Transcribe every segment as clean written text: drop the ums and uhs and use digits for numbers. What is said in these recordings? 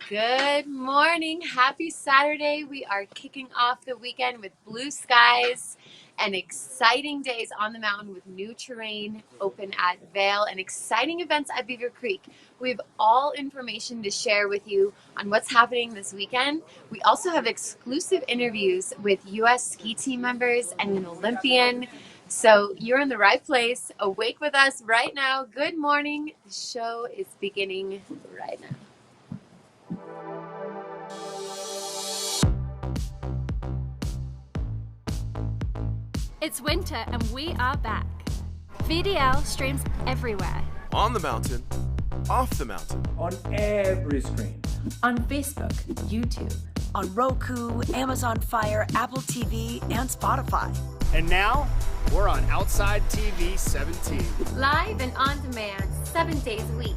Good morning. Happy Saturday. We are kicking off the weekend with blue skies and exciting days on the mountain with new terrain open at Vail and exciting events at Beaver Creek. We have all information to share with you on what's happening this weekend. We also have exclusive interviews with U.S. ski team members and an Olympian. So you're in the right place. Awake with us right now. Good morning. The show is beginning right now. It's winter and we are back. VDL streams everywhere. On the mountain, off the mountain. On every screen. On Facebook, YouTube. On Roku, Amazon Fire, Apple TV, and Spotify. And now, we're on Outside TV 17. Live and on demand, 7 days a week.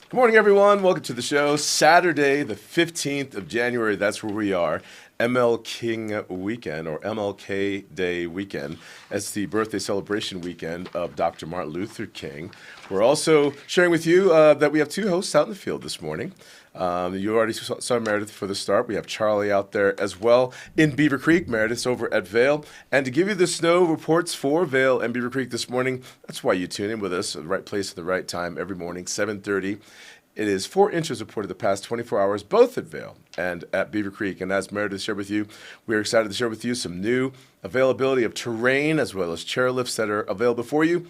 Good morning, everyone. Welcome to the show. Saturday, the 15th of January, that's where we are. ML King weekend, or MLK Day weekend. It's the birthday celebration weekend of Dr. Martin Luther King. We're also sharing with you that we have two hosts out in the field this morning. You already saw Meredith for the start. We have Charlie out there as well in Beaver Creek. Meredith's over at Vail. And to give you the snow reports for Vail and Beaver Creek this morning, that's why you tune in with us at the right place at the right time every morning, 7:30. It is 4 inches reported the past 24 hours, both at Vail and at Beaver Creek. And as Meredith shared with you, we are excited to share with you some new availability of terrain as well as chairlifts that are available for you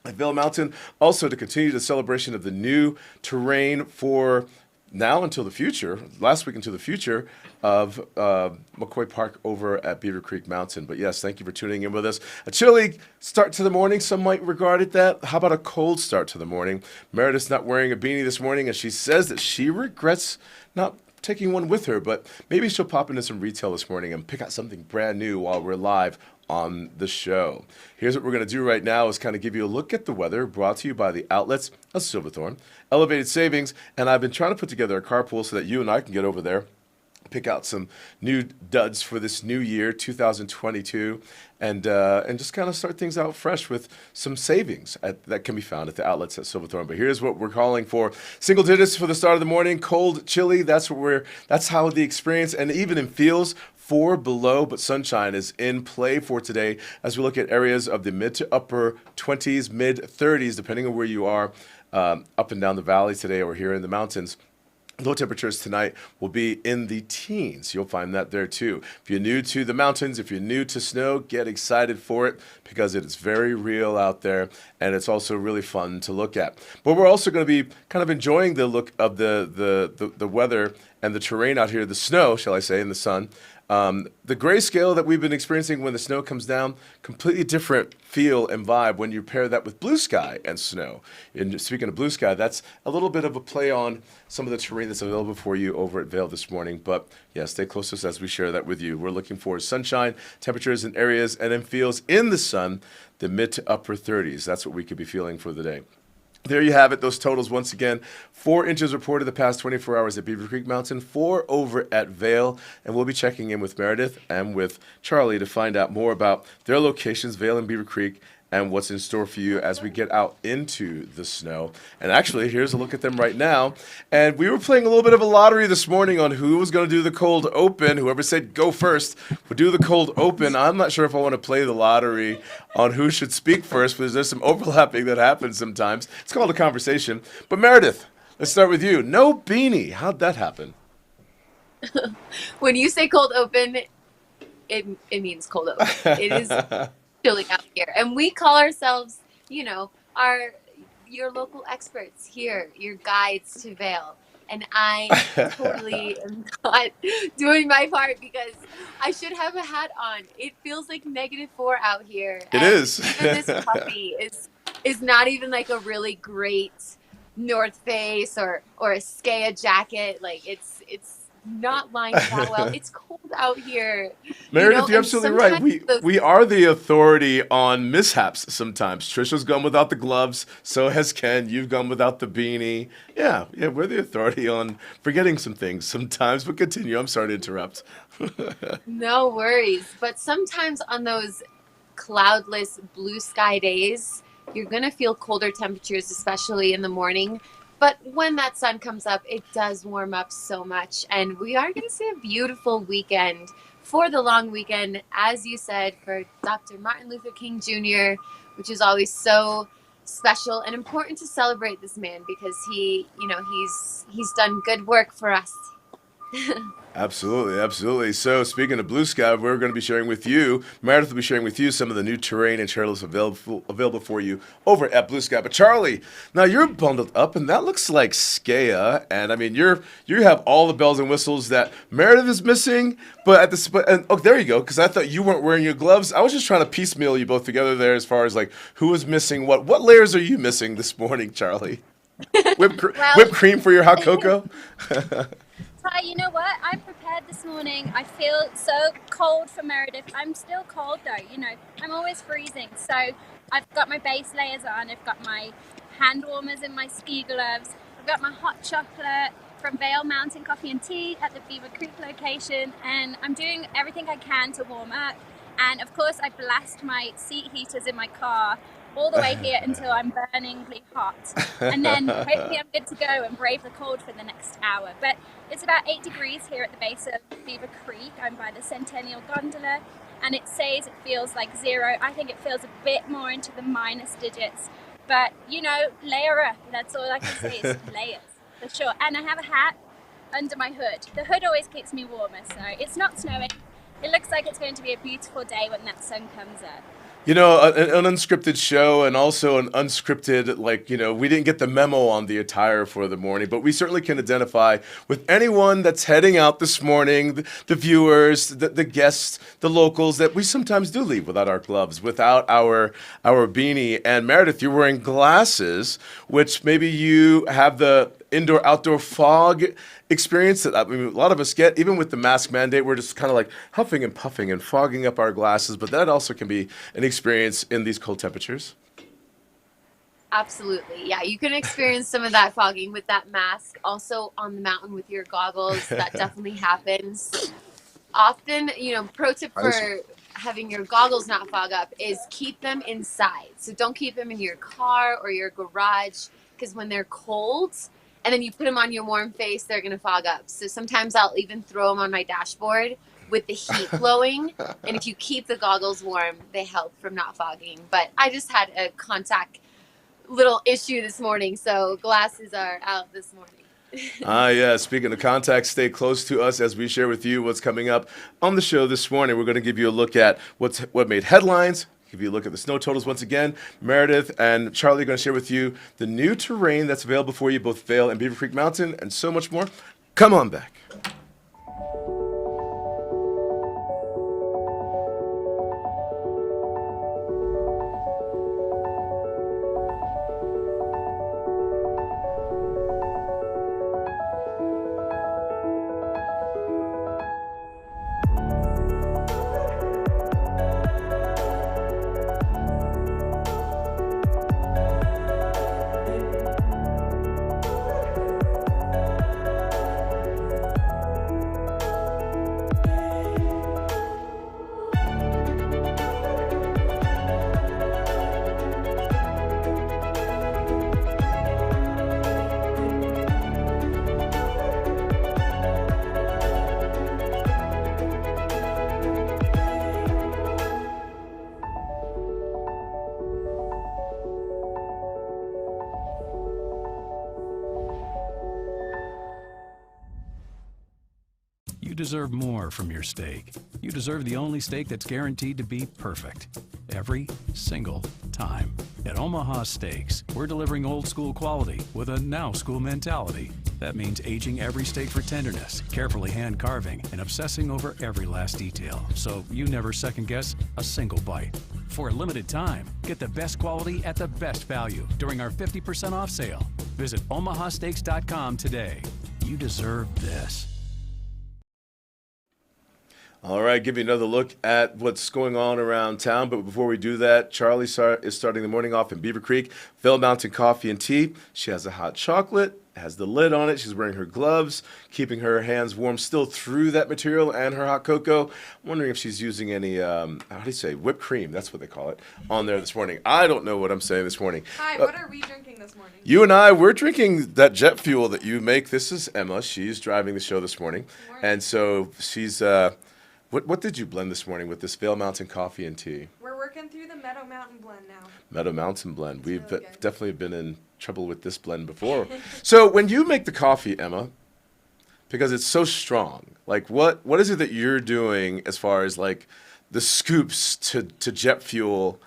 at Vail Mountain. Also, to continue the celebration of the new terrain for now until the future, last week until the future of McCoy Park over at Beaver Creek Mountain. But yes, thank you for tuning in with us. A chilly start to the morning, some might regard it that. How about a cold start to the morning? Meredith's not wearing a beanie this morning, and she says that she regrets not taking one with her, but maybe she'll pop into some retail this morning and pick out something brand new while we're live on the show. Here's what we're going to do right now is kind of give you a look at the weather brought to you by the outlets of Silverthorne, Elevated Savings, and I've been trying to put together a carpool so that you and I can get over there, pick out some new duds for this new year, 2022, and just kind of start things out fresh with some savings that can be found at the outlets at Silverthorne. But here's what we're calling for: single digits for the start of the morning, cold, chilly. That's how the experience, and even in feels 4 below, but sunshine is in play for today as we look at areas of the mid to upper 20s, mid 30s, depending on where you are, up and down the valley today or here in the mountains. Low temperatures tonight will be in the teens. You'll find that there too. If you're new to the mountains, if you're new to snow, get excited for it because it is very real out there and it's also really fun to look at. But we're also going to be kind of enjoying the look of the weather and the terrain out here, the snow, shall I say, in the sun. The grayscale that we've been experiencing when the snow comes down, completely different feel and vibe when you pair that with blue sky and snow. And speaking of blue sky, that's a little bit of a play on some of the terrain that's available for you over at Vail this morning. But yeah, stay close to us as we share that with you. We're looking for sunshine, temperatures in areas, and then feels in the sun, the mid to upper 30s. That's what we could be feeling for the day. There you have it, those totals once again. 4 inches reported the past 24 hours at Beaver Creek Mountain, 4 over at Vail, and we'll be checking in with Meredith and with Charlie to find out more about their locations, Vail and Beaver Creek, and what's in store for you as we get out into the snow. And actually, here's a look at them right now. And we were playing a little bit of a lottery this morning on who was going to do the cold open. Whoever said go first would do the cold open. I'm not sure if I want to play the lottery on who should speak first, because there's some overlapping that happens sometimes. It's called a conversation. But Meredith, let's start with you. No beanie. How'd that happen? When you say cold open, it means cold open. It is chilly out here, and we call ourselves, your local experts here, your guides to Vail. And I totally am not doing my part because I should have a hat on. It feels like -4 out here. It is. Even this puffy is not even like a really great North Face or a Skea jacket. Like it's not lined that well. It's cold out here. Meredith, you're absolutely right. We are the authority on mishaps sometimes. Trisha's gone without the gloves. So has Ken. You've gone without the beanie. Yeah, we're the authority on forgetting some things sometimes. But continue. I'm sorry to interrupt. No worries. But sometimes on those cloudless blue sky days, You're going to feel colder temperatures, especially in the morning. But when that sun comes up, it does warm up so much. And we are going to see a beautiful weekend for the long weekend, as you said, for Dr. Martin Luther King Jr., which is always so special and important to celebrate this man because he's done good work for us. Absolutely, absolutely. So speaking of blue sky, we're going to be sharing with you, Meredith will be sharing with you some of the new terrain and chairlifts available for you over at Blue Sky. But Charlie, now you're bundled up, and that looks like Skea, and I mean you have all the bells and whistles that Meredith is missing. But there you go, because I thought you weren't wearing your gloves. I was just trying to piecemeal you both together there as far as like who was missing what. What layers are you missing this morning, Charlie? Whipped cream for your hot cocoa? Ty, you know what? I'm prepared this morning. I feel so cold for Meredith. I'm still cold though, I'm always freezing. So I've got my base layers on. I've got my hand warmers in my ski gloves. I've got my hot chocolate from Vail Mountain Coffee and Tea at the Beaver Creek location. And I'm doing everything I can to warm up. And of course I blast my seat heaters in my car all the way here until I'm burningly hot. And then hopefully I'm good to go and brave the cold for the next hour. But it's about 8 degrees here at the base of Beaver Creek. I'm by the Centennial Gondola, and it says it feels like 0. I think it feels a bit more into the minus digits. But, layer up. That's all I can say is layers, for sure. And I have a hat under my hood. The hood always keeps me warmer, so it's not snowing. It looks like it's going to be a beautiful day when that sun comes up. An unscripted show and also an unscripted, we didn't get the memo on the attire for the morning, but we certainly can identify with anyone that's heading out this morning, the viewers, the guests, the locals, that we sometimes do leave without our gloves, without our beanie. And Meredith, you're wearing glasses, which maybe you have the indoor-outdoor fog experience that a lot of us get. Even with the mask mandate, we're just kind of like huffing and puffing and fogging up our glasses, but that also can be an experience in these cold temperatures. Absolutely. Yeah, you can experience some of that fogging with that mask. Also on the mountain with your goggles, that definitely happens. Often, pro tip for having your goggles not fog up is keep them inside. So don't keep them in your car or your garage, because when they're cold, and then you put them on your warm face, they're going to fog up. So sometimes I'll even throw them on my dashboard with the heat blowing. And if you keep the goggles warm, they help from not fogging. But I just had a contact little issue this morning, so glasses are out this morning. Yeah. Speaking of contacts, stay close to us as we share with you what's coming up on the show this morning. We're going to give you a look at what made headlines. Give you a look at the snow totals once again. Meredith and Charlie are going to share with you the new terrain that's available for you, both Vail and Beaver Creek Mountain, and so much more. Come on back. You deserve more from your steak. You deserve the only steak that's guaranteed to be perfect every single time. At Omaha Steaks, we're delivering old school quality with a now school mentality. That means aging every steak for tenderness, carefully hand carving, and obsessing over every last detail, so you never second guess a single bite. For a limited time, get the best quality at the best value during our 50% off sale. Visit omahasteaks.com today. You deserve this. All right, give you another look at what's going on around town. But before we do that, Charlie is starting the morning off in Beaver Creek, Vail Mountain Coffee and Tea. She has a hot chocolate, has the lid on it. She's wearing her gloves, keeping her hands warm still through that material and her hot cocoa. I'm wondering if she's using any, how do you say, whipped cream, that's what they call it, on there this morning. I don't know what I'm saying this morning. Hi, what are we drinking this morning? You and I, we're drinking that jet fuel that you make. This is Emma. She's driving the show this morning. And so she's... What did you blend this morning with this Vail Mountain Coffee and Tea? We're working through the Meadow Mountain blend now. Meadow Mountain blend. We've really good. definitely been in trouble with this blend before. So when you make the coffee, Emma, because it's so strong, like what is it that you're doing as far as like the scoops to jet fuel?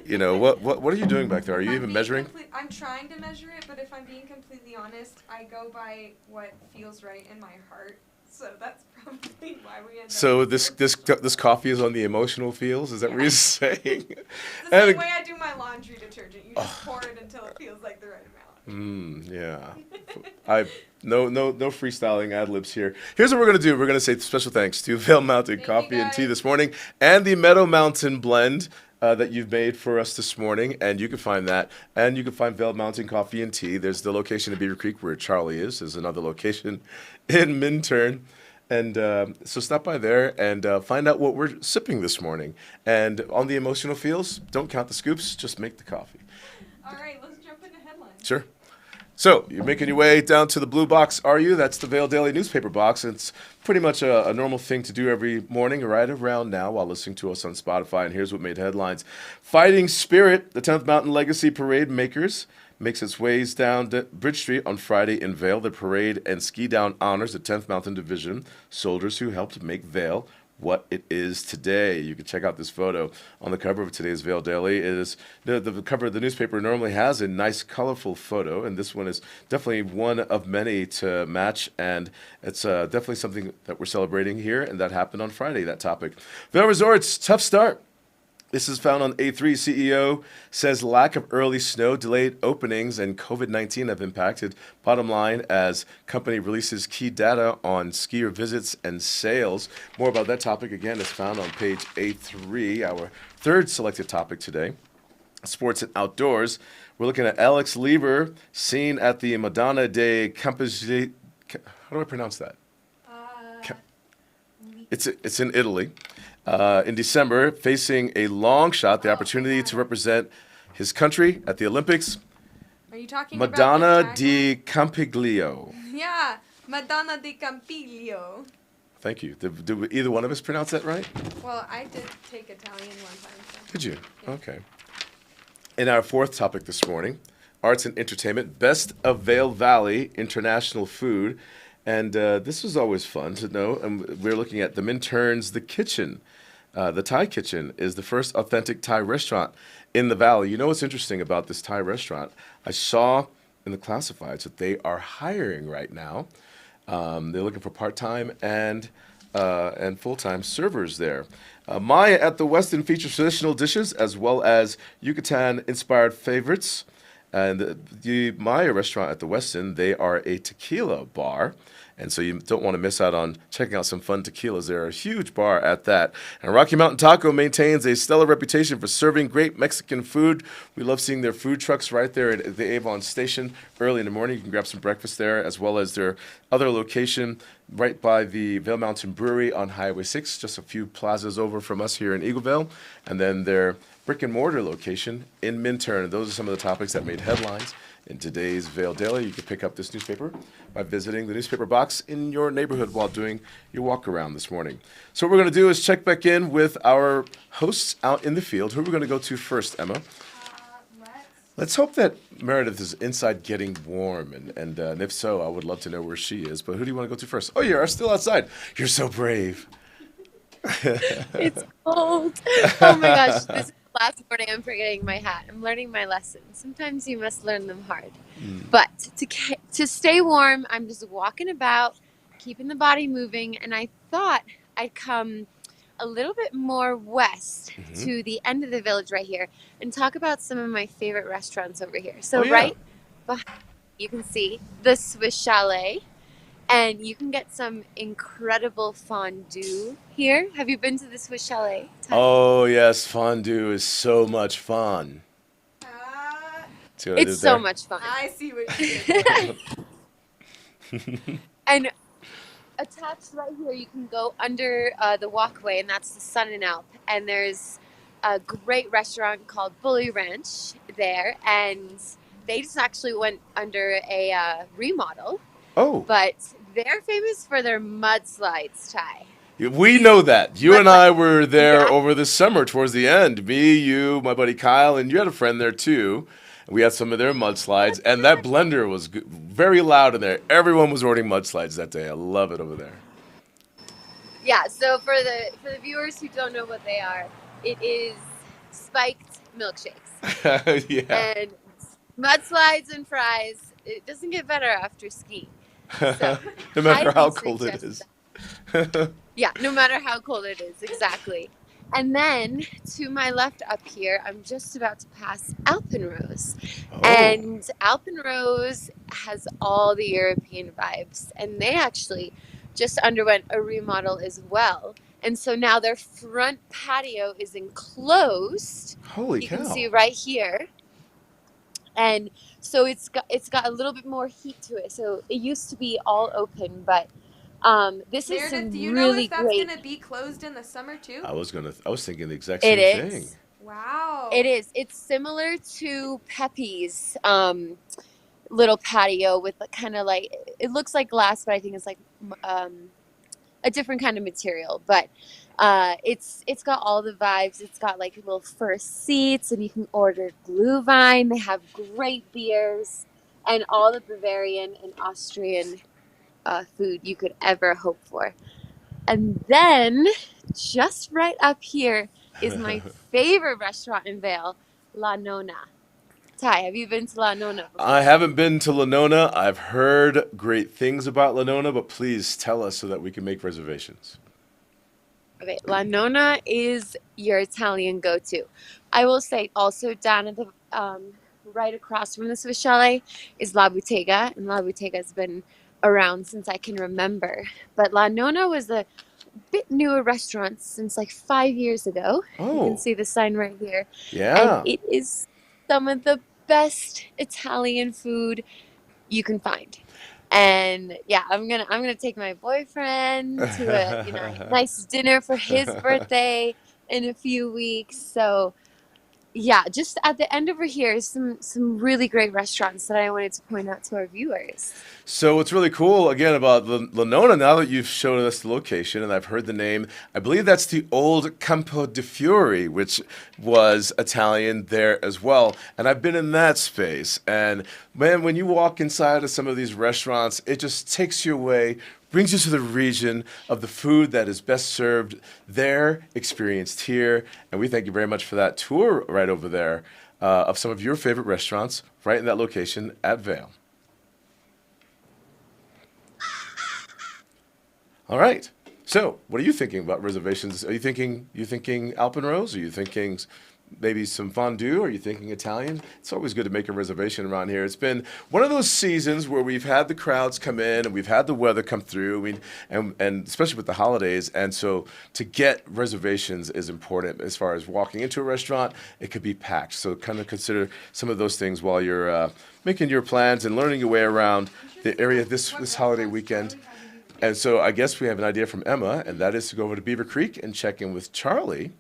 You know, what are you doing back there? Are you even measuring? I'm trying to measure it, but if I'm being completely honest, I go by what feels right in my heart. So that's probably why we end up. So this coffee is on the emotional feels. Is that what you're saying? The same way I do my laundry detergent. You just pour it until it feels like the right amount. Yeah. No freestyling ad libs here. Here's what we're gonna do. We're gonna say special thanks to Vail Mountain Coffee and Tea this morning, and the Meadow Mountain blend that you've made for us this morning, and you can find that, and you can find Vail Mountain Coffee and Tea. There's the location in Beaver Creek where Charlie is. There's another location in Minturn, and so stop by there and find out what we're sipping this morning. And on the emotional feels, don't count the scoops, just make the coffee. All right, let's jump into headlines. Sure. So you're making your way down to the blue box, are you? That's the Vail Daily newspaper box. It's pretty much a normal thing to do every morning right around now while listening to us on Spotify. And here's what made headlines. Fighting Spirit, the 10th Mountain Legacy Parade makes its ways down Bridge Street on Friday in Vail. The parade and ski down honors the 10th Mountain Division soldiers who helped make Vail what it is today. You can check out this photo on the cover of today's Vail Daily. It is the cover of the newspaper normally has a nice, colorful photo, and this one is definitely one of many to match, and it's definitely something that we're celebrating here, and that happened on Friday, that topic. Vail Resorts, tough start. This is found on A3. CEO says lack of early snow, delayed openings, and COVID-19 have impacted bottom line as company releases key data on skier visits and sales. More about that topic, again, is found on page A3, our third selected topic today. Sports and outdoors. We're looking at Alex Lever, seen at the Madonna de Campiglio. How do I pronounce that? It's in Italy. In December, facing a long shot, the opportunity to represent his country at the Olympics. Are you talking Madonna about di Campiglio. Yeah, Madonna di Campiglio. Thank you. Did either one of us pronounce that right? Well, I did take Italian one time. So. Did you? Yeah. Okay. In our fourth topic this morning, arts and entertainment, Best of Vail Valley International Food. And this was always fun to know. And we're looking at the Minturn's The Kitchen. The Thai Kitchen is the first authentic Thai restaurant in the Valley. You know what's interesting about this Thai restaurant? I saw in the classifieds that they are hiring right now. They're looking for part-time and full-time servers there. Maya at the Westin features traditional dishes as well as Yucatan-inspired favorites. And the Maya restaurant at the Westin, they are a tequila bar. And so you don't want to miss out on checking out some fun tequilas. They're a huge bar at that. And Rocky Mountain Taco maintains a stellar reputation for serving great Mexican food. We love seeing their food trucks right there at the Avon Station early in the morning. You can grab some breakfast there, as well as their other location right by the Vail Mountain Brewery on Highway 6, just a few plazas over from us here in Eagleville. And then their brick and mortar location in Minturn. Those are some of the topics that made headlines in today's Vail Daily. You can pick up this newspaper by visiting the newspaper box in your neighborhood while doing your walk around this morning. So what we're going to do is check back in with our hosts out in the field. Who are we going to go to first, Emma? Let's hope that Meredith is inside getting warm, and if so, I would love to know where she is. But who do you want to go to first? Oh, you are still outside. You're so brave. It's cold. Oh my gosh, this is the last morning I'm forgetting my hat. I'm learning my lessons. Sometimes you must learn them hard. But to stay warm, I'm just walking about, keeping the body moving, and I thought I'd come a little bit more west to the end of the village right here and talk about some of my favorite restaurants over here. So right behind you can see the Swiss Chalet. And you can get some incredible fondue here. Have you been to the Swiss Chalet? Oh, yes, fondue is so much fun. See what I It's did so there? much fun. I see what you did. And attached right here, you can go under the walkway, and that's the Sun and Alp. And there's a great restaurant called Bully Ranch there, and they just actually went under a remodel. Oh, But they're famous for their mudslides, Ty. we know that. You and I were there Yeah. over the summer towards the end. Me, you, my buddy Kyle, and you had a friend there too. We had some of their mudslides, and that blender was very loud in there. Everyone was ordering mudslides that day. I love it over there. Yeah, so for the viewers who don't know what they are, it is spiked milkshakes. Yeah. And mudslides and fries. It doesn't get better after skiing. So, No matter how highly cold it suggest is. that. Yeah, no matter how cold it is, exactly. And then to my left up here, I'm just about to pass Alpenrose. Oh. And Alpenrose has all the European vibes. And they actually just underwent a remodel as well. And so now their front patio is enclosed. Holy You cow. can see right here. And so it's got a little bit more heat to it. So it used to be all open, but this is some Meredith, do you know really if that's great. gonna be closed in the summer too? I was thinking the exact It same thing. is. Wow. It is. It's similar to Pepe's little patio with kind of like, it looks like glass, but I think it's like a different kind of material. But it's got all the vibes. It's got like little fur seats, and you can order Glühwein. They have great beers and all the Bavarian and Austrian food you could ever hope for. And then just right up here is my favorite restaurant in Vail, La Nonna. Ty, have you been to La Nonna before? I haven't been to La Nonna. I've heard great things about La Nonna, but please tell us so that we can make reservations. Okay, La Nonna is your Italian go-to. I will say also down at the right across from the Swiss Chalet is La Bottega, and La Bottega has been around since I can remember. But La Nonna was a bit newer restaurant since like 5 years ago. You Oh, can see the sign right here. yeah. And it is some of the best Italian food you can find. And yeah, I'm gonna take my boyfriend to a nice dinner for his birthday in a few weeks. So yeah, just at the end over here is some really great restaurants that I wanted to point out to our viewers. So what's really cool, again, about La Nonna, now that you've shown us the location and I've heard the name, I believe that's the old Campo di Fiori, which was Italian there as well. And I've been in that space. And man, when you walk inside of some of these restaurants, it just takes you away, brings you to the region of the food that is best served there, experienced here. And we thank you very much for that tour right over there of some of your favorite restaurants right in that location at Vail. All right. So, what are you thinking about reservations? Are you thinking Alpenrose? Are you thinking maybe some fondue? Are you thinking Italian? It's always good to make a reservation around here. It's been one of those seasons where we've had the crowds come in and we've had the weather come through. I mean, and especially with the holidays. And so to get reservations is important as far as walking into a restaurant. It could be packed. So kind of consider some of those things while you're making your plans and learning your way around the area this holiday weekend. And so I guess we have an idea from Emma, and that is to go over to Beaver Creek and check in with Charlie.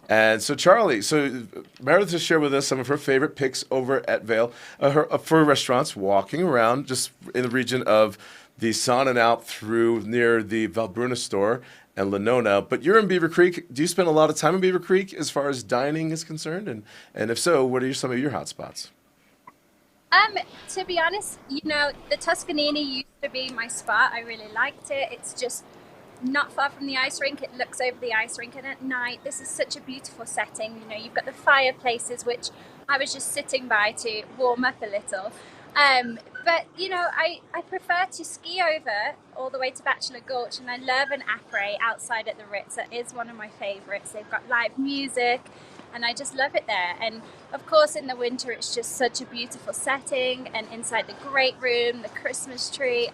And so Charlie, Meredith has shared with us some of her favorite picks over at Vail for restaurants, walking around just in the region of the Sun and Alp through near the Valbruna store and La Nonna. But you're in Beaver Creek. Do you spend a lot of time in Beaver Creek as far as dining is concerned? And if so, what are some of your hot spots? To be honest, the Toscanini used to be my spot. I really liked it. It's just not far from the ice rink. It looks over the ice rink, and at night, this is such a beautiful setting. You've got the fireplaces, which I was just sitting by to warm up a little. But I prefer to ski over all the way to Bachelor Gulch, and I love an après outside at the Ritz. That is one of my favorites. They've got live music, and I just love it there. And of course, in the winter, it's just such a beautiful setting. And inside the great room, the Christmas tree,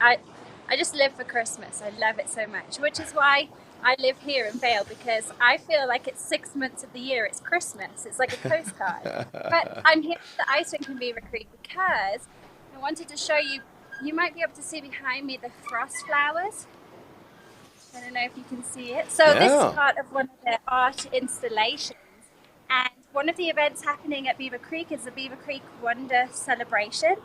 I just live for Christmas. I love it so much, which is why I live here in Vail, because I feel like it's 6 months of the year. It's Christmas. It's like a postcard. But I'm here at the ice rink in Beaver Creek because I wanted to show you. You might be able to see behind me the frost flowers. I don't know if you can see it. So this is part of one of their art installations. And one of the events happening at Beaver Creek is the Beaver Creek Wonder Celebration.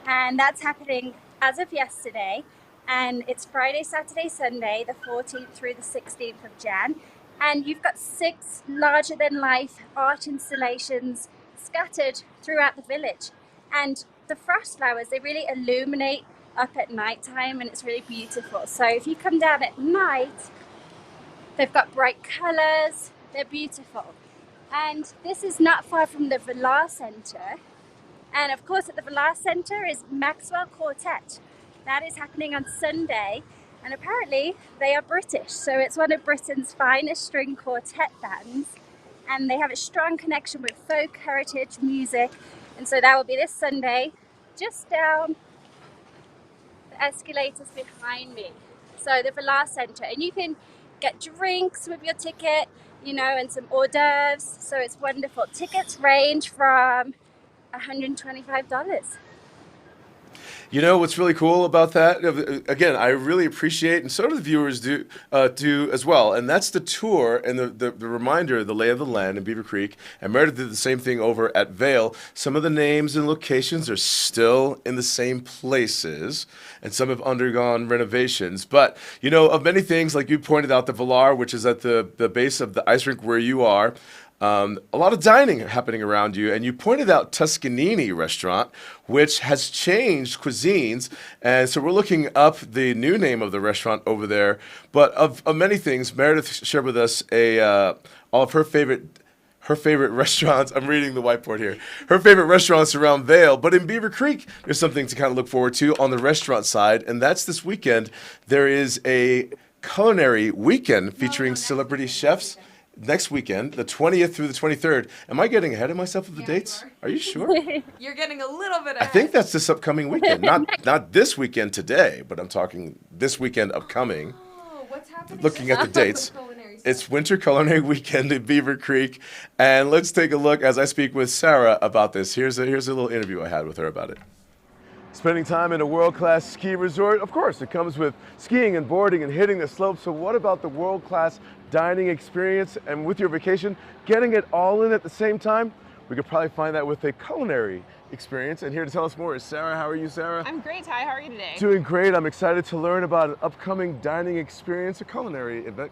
And that's happening as of yesterday. And it's Friday, Saturday, Sunday, the 14th through the 16th of Jan. And you've got 6 larger-than-life art installations scattered throughout the village. And the frost flowers, they really illuminate up at night time, and it's really beautiful. So if you come down at night, they've got bright colors, they're beautiful. And this is not far from the Vail Center. And of course, at the Vail Center is Maxwell Quartet. That is happening on Sunday, and apparently they are British, so it's one of Britain's finest string quartet bands, and they have a strong connection with folk heritage music, and so that will be this Sunday, just down the escalators behind me. So the Vail Center, and you can get drinks with your ticket, you know, and some hors d'oeuvres, so it's wonderful. Tickets range from $125. You know what's really cool about that? Again, I really appreciate, and so do the viewers do as well. And that's the tour and the reminder, the lay of the land in Beaver Creek. And Meredith did the same thing over at Vail. Some of the names and locations are still in the same places, and some have undergone renovations. But you know, of many things, like you pointed out, the Valar, which is at the base of the ice rink where you are. A lot of dining happening around you, and you pointed out Tuscanini restaurant, which has changed cuisines, and so we're looking up the new name of the restaurant over there. But of many things, Meredith shared with us all of her favorite restaurants. I'm reading the whiteboard here. Her favorite restaurants around Vail, but in Beaver Creek, there's something to kind of look forward to on the restaurant side, and that's this weekend. There is a culinary weekend featuring celebrity chefs. Next weekend, the 20th through the 23rd. Am I getting ahead of myself with the dates? Are you sure? You're getting a little bit ahead. I think that's this upcoming weekend. Not this weekend today, but I'm talking this weekend upcoming. Oh, what's happening? Looking at the dates. It's Winter Culinary Weekend in Beaver Creek. And let's take a look as I speak with Sarah about this. Here's a little interview I had with her about it. Spending time in a world-class ski resort, of course, it comes with skiing and boarding and hitting the slopes. So what about the world-class dining experience, and with your vacation, getting it all in at the same time? We could probably find that with a culinary experience. And here to tell us more is Sarah. How are you, Sarah? I'm great, Ty. How are you today? Doing great. I'm excited to learn about an upcoming dining experience, a culinary event.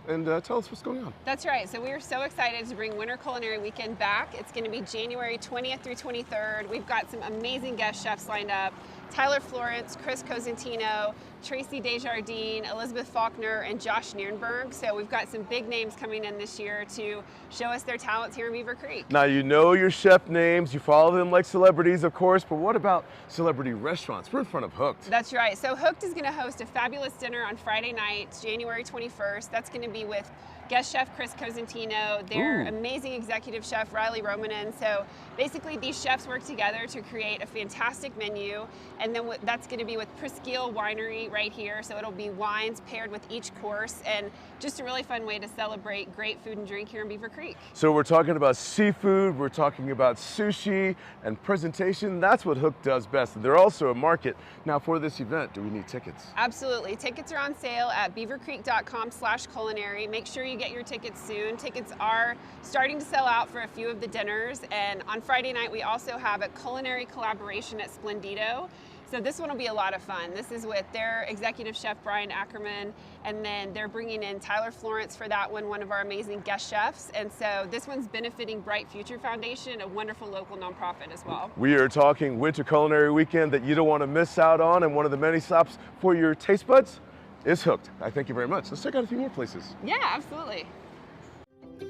And tell us what's going on. That's right. So we are so excited to bring Winter Culinary Weekend back. It's going to be January 20th through 23rd. We've got some amazing guest chefs lined up. Tyler Florence, Chris Cosentino, Tracy Desjardins, Elizabeth Faulkner, and Josh Nierenberg. So we've got some big names coming in this year to show us their talents here in Beaver Creek. Now, you know your chef names, you follow them like celebrities, of course, but what about celebrity restaurants? We're in front of Hooked. That's right. So Hooked is going to host a fabulous dinner on Friday night, January 21st. That's going to be with guest chef Chris Cosentino, their amazing executive chef Riley Romanen. So basically these chefs work together to create a fantastic menu, and then that's going to be with Presqu'île Winery right here. So it'll be wines paired with each course, and just a really fun way to celebrate great food and drink here in Beaver Creek. So we're talking about seafood, we're talking about sushi and presentation. That's what Hooked does best. And they're also a market. Now, for this event, do we need tickets? Absolutely. Tickets are on sale at beavercreek.com/culinary. Make sure you get your tickets soon. Tickets are starting to sell out for a few of the dinners, and on Friday night we also have a culinary collaboration at Splendido. So this one will be a lot of fun. This is with their executive chef Brian Ackerman, and then they're bringing in Tyler Florence for that one of our amazing guest chefs. And so this one's benefiting Bright Future Foundation, a wonderful local nonprofit as well. We are talking Winter Culinary Weekend that you don't want to miss out on, and one of the many stops for your taste buds is Hooked. I thank you very much. Let's check out a few more places. Yeah, absolutely.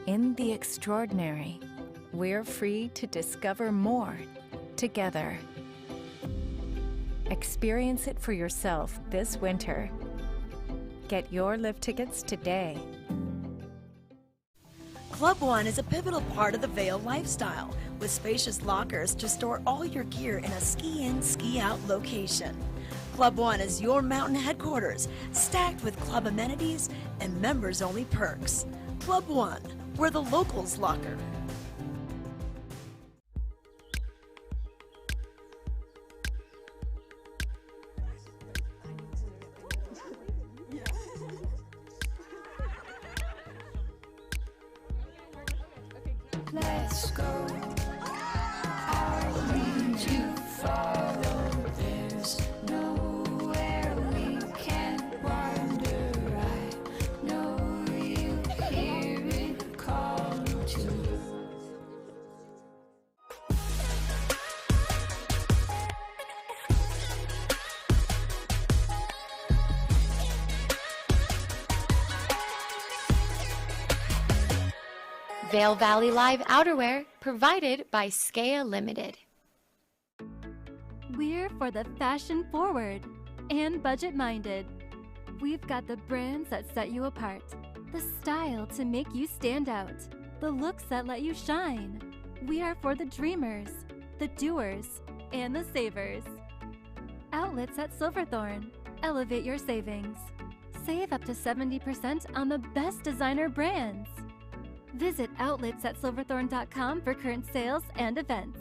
In the extraordinary, we're free to discover more together. Experience it for yourself this winter. Get your lift tickets today. Club One is a pivotal part of the Vail lifestyle, with spacious lockers to store all your gear in a ski-in, ski-out location. Club One is your mountain headquarters, stacked with club amenities and members-only perks. Club One, where the locals locker. Let's go. I need to follow. There's nowhere we can't wander. I know you hear it call to. Vail Valley Live outerwear provided by Skea Limited. We're for the fashion forward and budget minded. We've got the brands that set you apart, the style to make you stand out, the looks that let you shine. We are for the dreamers, the doers, and the savers. Outlets at Silverthorne. Elevate your savings. Save up to 70% on the best designer brands. Visit outlets@silverthorne.com for current sales and events.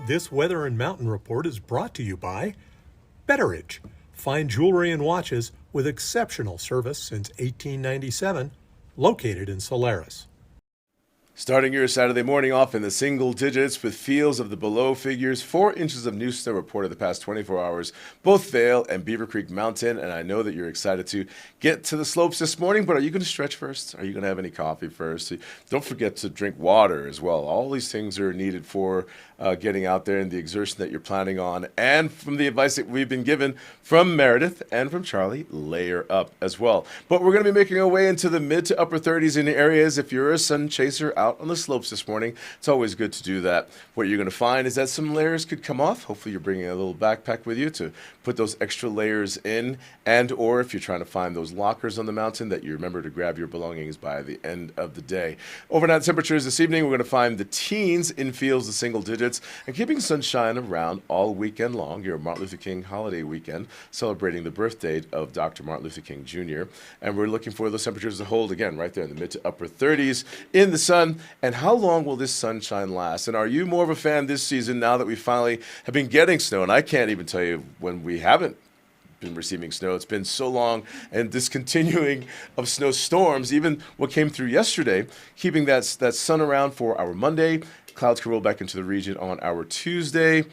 This Weather and Mountain Report is brought to you by Betteridge. Fine jewelry and watches with exceptional service since 1897, located in Solaris. Starting your Saturday morning off in the single digits with feels of the below figures. 4 inches of new snow reported the past 24 hours, both Vail and Beaver Creek Mountain. And I know that you're excited to get to the slopes this morning, but are you going to stretch first? Are you going to have any coffee first? Don't forget to drink water as well. All these things are needed for getting out there and the exertion that you're planning on. And from the advice that we've been given from Meredith and from Charlie, layer up as well. But we're going to be making our way into the mid to upper 30s in areas. If you're a sun chaser out on the slopes this morning, it's always good to do that. What you're going to find is that some layers could come off. Hopefully you're bringing a little backpack with you to put those extra layers in, and or if you're trying to find those lockers on the mountain, that you remember to grab your belongings by the end of the day. Overnight temperatures this evening, we're going to find the teens in fields, the single digits, and keeping sunshine around all weekend long. Your Martin Luther King holiday weekend, celebrating the birth date of Dr. Martin Luther King Jr. And we're looking for those temperatures to hold again right there in the mid to upper 30s in the sun. And how long will this sunshine last? And are you more of a fan this season now that we finally have been getting snow? And I can't even tell you when we haven't been receiving snow. It's been so long, and this continuing of snowstorms, even what came through yesterday, keeping that sun around for our Monday. Clouds can roll back into the region on our Tuesday.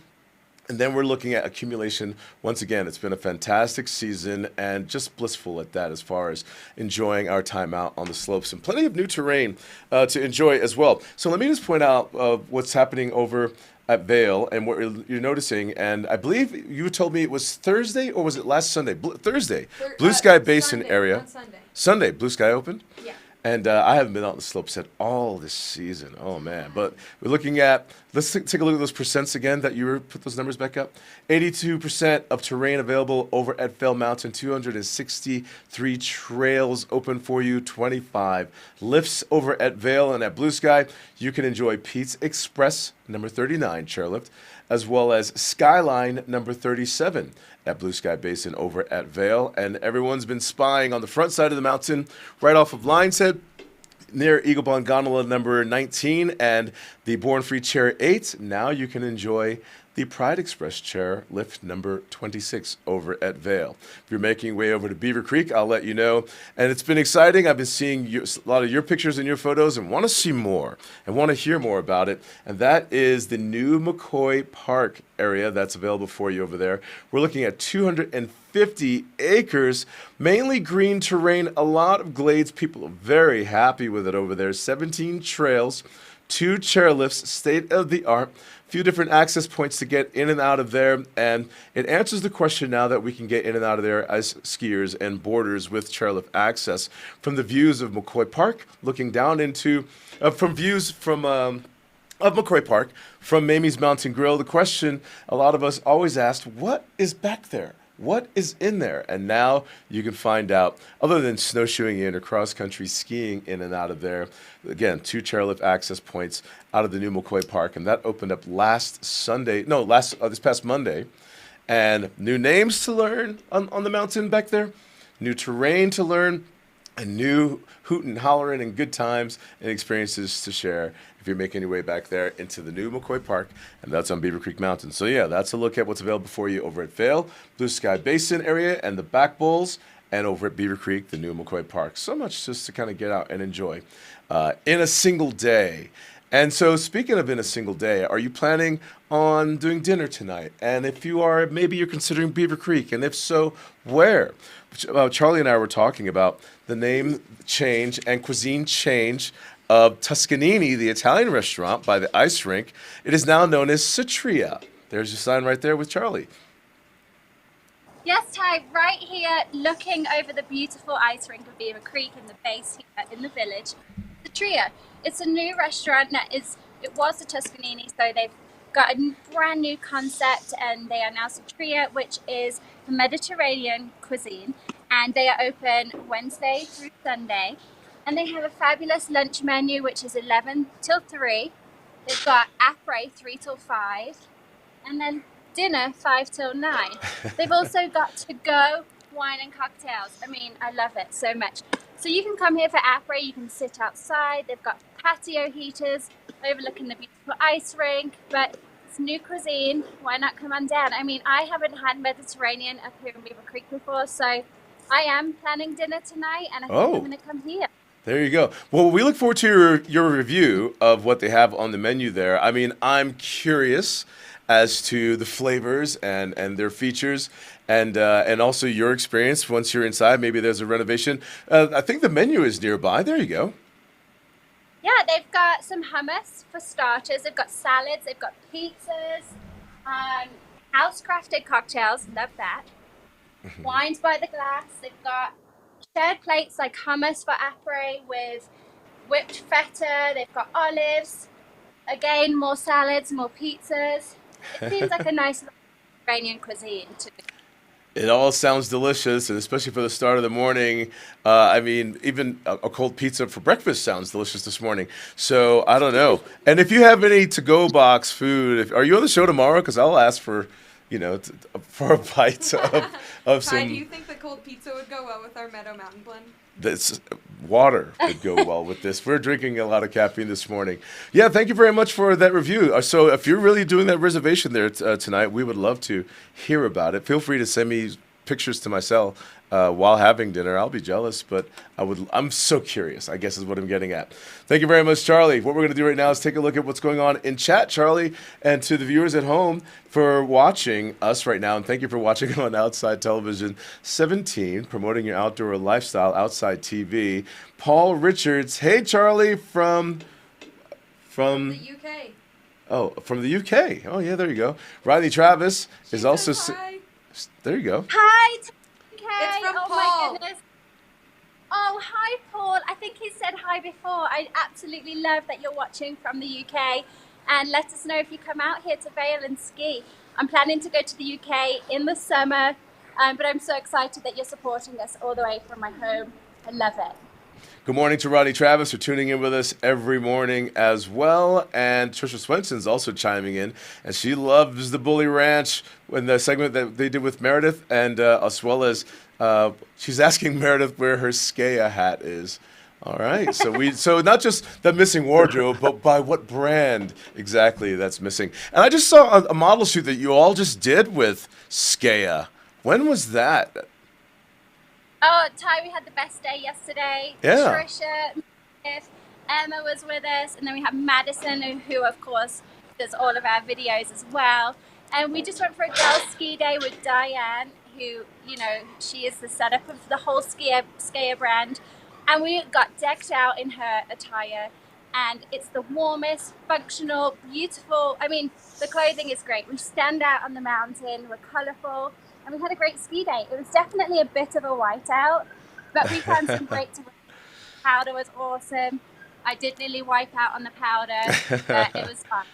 And then we're looking at accumulation. Once again, it's been a fantastic season and just blissful at that as far as enjoying our time out on the slopes and plenty of new terrain to enjoy as well. So let me just point out what's happening over at Vail and what you're noticing. And I believe you told me it was Thursday, or was it last Sunday? Thursday. Blue Sky Basin Sunday, area. on Sunday. Sunday, Blue Sky opened? Yeah. And I haven't been out on the slopes at all this season. Oh, man. But we're looking at, let's take a look at those percents again that you put those numbers back up. 82% of terrain available over at Vail Mountain, 263 trails open for you, 25 lifts over at Vail. And at Blue Sky, you can enjoy Pete's Express, number 39, Chairlift, as well as Skyline, number 37. At Blue Sky Basin over at Vail. And everyone's been spying on the front side of the mountain right off of Lion's Head near Eagle Bond Gondola number 19 and the Born Free Chair 8. Now you can enjoy the Pride Express chair lift number 26 over at Vail. If you're making your way over to Beaver Creek, I'll let you know. And it's been exciting. I've been seeing a lot of your pictures and your photos and want to see more and want to hear more about it. And that is the new McCoy Park area that's available for you over there. We're looking at 250 acres, mainly green terrain, a lot of glades. People are very happy with it over there. 17 trails, 2 chairlifts, state of the art. Few different access points to get in and out of there, and it answers the question now that we can get in and out of there as skiers and boarders with chairlift access from the views of McCoy Park, looking down into from views from of McCoy Park from Mamie's Mountain Grill. The question a lot of us always asked, what is back there? what is in there. And now you can find out, other than snowshoeing in or cross-country skiing in and out of there, again, 2 chairlift access points out of the new McCoy Park. And that opened up this past Monday. And new names to learn on the mountain back there, new terrain to learn, and new hootin' and hollering and good times and experiences to share if you're making your way back there into the new McCoy Park, and that's on Beaver Creek Mountain. So yeah, that's a look at what's available for you over at Vail, Blue Sky Basin area, and the Back Bowls, and over at Beaver Creek, the new McCoy Park. So much just to kind of get out and enjoy in a single day. And so speaking of in a single day, are you planning on doing dinner tonight? And if you are, maybe you're considering Beaver Creek, and if so, where? Charlie and I were talking about the name change and cuisine change of Tuscanini, the Italian restaurant by the ice rink. It is now known as Satria. There's your sign right there with Charlie. Yes, Ty, right here, looking over the beautiful ice rink of Beaver Creek in the base here in the village. Satria. It's a new restaurant it was a Tuscanini, so they've got a brand new concept, and they are now Satria, which is a Mediterranean cuisine, and they are open Wednesday through Sunday. And they have a fabulous lunch menu, which is 11 till 3. They've got après 3 till 5, and then dinner 5 till 9. They've also got to-go wine and cocktails. I mean, I love it so much. So you can come here for après, you can sit outside. They've got patio heaters overlooking the beautiful ice rink, but it's new cuisine. Why not come on down? I mean, I haven't had Mediterranean up here in Beaver Creek before, so I am planning dinner tonight, and I think I'm going to come here. There you go. Well, we look forward to your review of what they have on the menu there. I mean, I'm curious as to the flavors and their features, and also your experience once you're inside. Maybe there's a renovation. I think the menu is nearby. There you go. Yeah, they've got some hummus for starters. They've got salads. They've got pizzas, house-crafted cocktails. Love that. Wines by the glass. They've got shared plates like hummus for après with whipped feta. They've got olives. Again, more salads, more pizzas. It seems like a nice Mediterranean cuisine to me. It all sounds delicious, and especially for the start of the morning. I mean, even a cold pizza for breakfast sounds delicious this morning. So I don't know. And if you have any to-go box food, are you on the show tomorrow? Because I'll ask for, for a bite of some. Ty, do you think the cold pizza would go well with our Meadow Mountain blend? This water would go well with this. We're drinking a lot of caffeine this morning. Yeah, thank you very much for that review. So if you're really doing that reservation there tonight, we would love to hear about it. Feel free to send me pictures to my cell while having dinner. I'll be jealous, but I'm so curious, I guess is what I'm getting at. Thank you very much, Charlie. What we're going to do right now is take a look at what's going on in chat, Charlie, and to the viewers at home for watching us right now. And thank you for watching on Outside Television 17, promoting your outdoor lifestyle, Outside TV. Paul Richards. Hey, Charlie, from the UK. Oh, from the UK. Oh, yeah, there you go. Rodney Travis is also... Hi. There you go. Hi, It's from oh Paul. my goodness. Oh, hi, Paul. I think he said hi before. I absolutely love that you're watching from the UK. And let us know if you come out here to Vail and ski. I'm planning to go to the UK in the summer, but I'm so excited that you're supporting us all the way from my home. I love it. Good morning to Rodney Travis for tuning in with us every morning as well. And Trisha Swenson's also chiming in, and she loves the Bully Ranch in the segment that they did with Meredith, and as well as she's asking Meredith where her Skea hat is. All right, so not just the missing wardrobe, but by what brand exactly that's missing. And I just saw a model shoot that you all just did with Skea. When was that? Oh, Ty, we had the best day yesterday. Yeah. Trisha, Emma was with us, and then we have Madison, who of course does all of our videos as well. And we just went for a girls' ski day with Diane, who, she is the setup of the whole Skea brand. And we got decked out in her attire, and it's the warmest, functional, beautiful. I mean, the clothing is great. We stand out on the mountain, we're colourful, and we had a great ski day. It was definitely a bit of a whiteout, but we found some great to wear. Powder was awesome. I did nearly wipe out on the powder, but it was fun.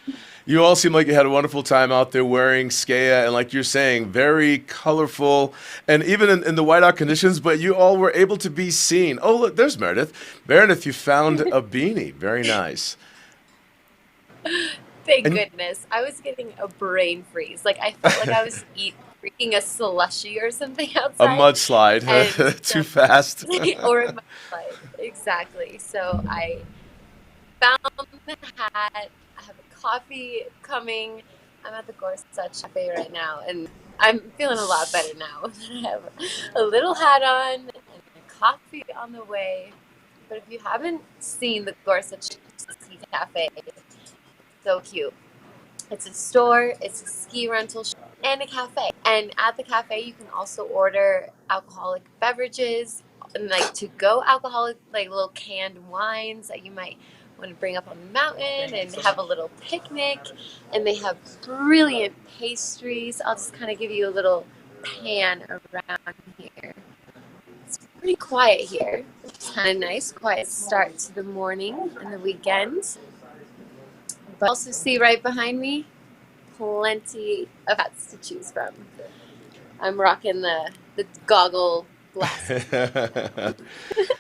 You all seem like you had a wonderful time out there wearing skaya, and like you're saying, very colorful, and even in the whiteout conditions, but you all were able to be seen. Oh, look, there's Meredith. Meredith, you found a beanie. Very nice. Thank goodness. I was getting a brain freeze. Like, I felt like I was drinking a slushie or something outside. A mudslide. Too fast. Or a mudslide. Exactly. So I found the hat. I have a coffee coming. I'm at the Gorsuch Cafe right now, and I'm feeling a lot better now. I have a little hat on and a coffee on the way. But if you haven't seen the Gorsuch Cafe, it's so cute. It's a store, it's a ski rental shop, and a cafe. And at the cafe, you can also order alcoholic beverages and like to-go alcoholic, like little canned wines that you might want to bring up on the mountain and have a little picnic. And they have brilliant pastries. I'll just kind of give you a little pan around here. It's pretty quiet here. It's kind of nice, quiet start to the morning and the weekend. But also see right behind me, plenty of hats to choose from. I'm rocking the goggle glasses.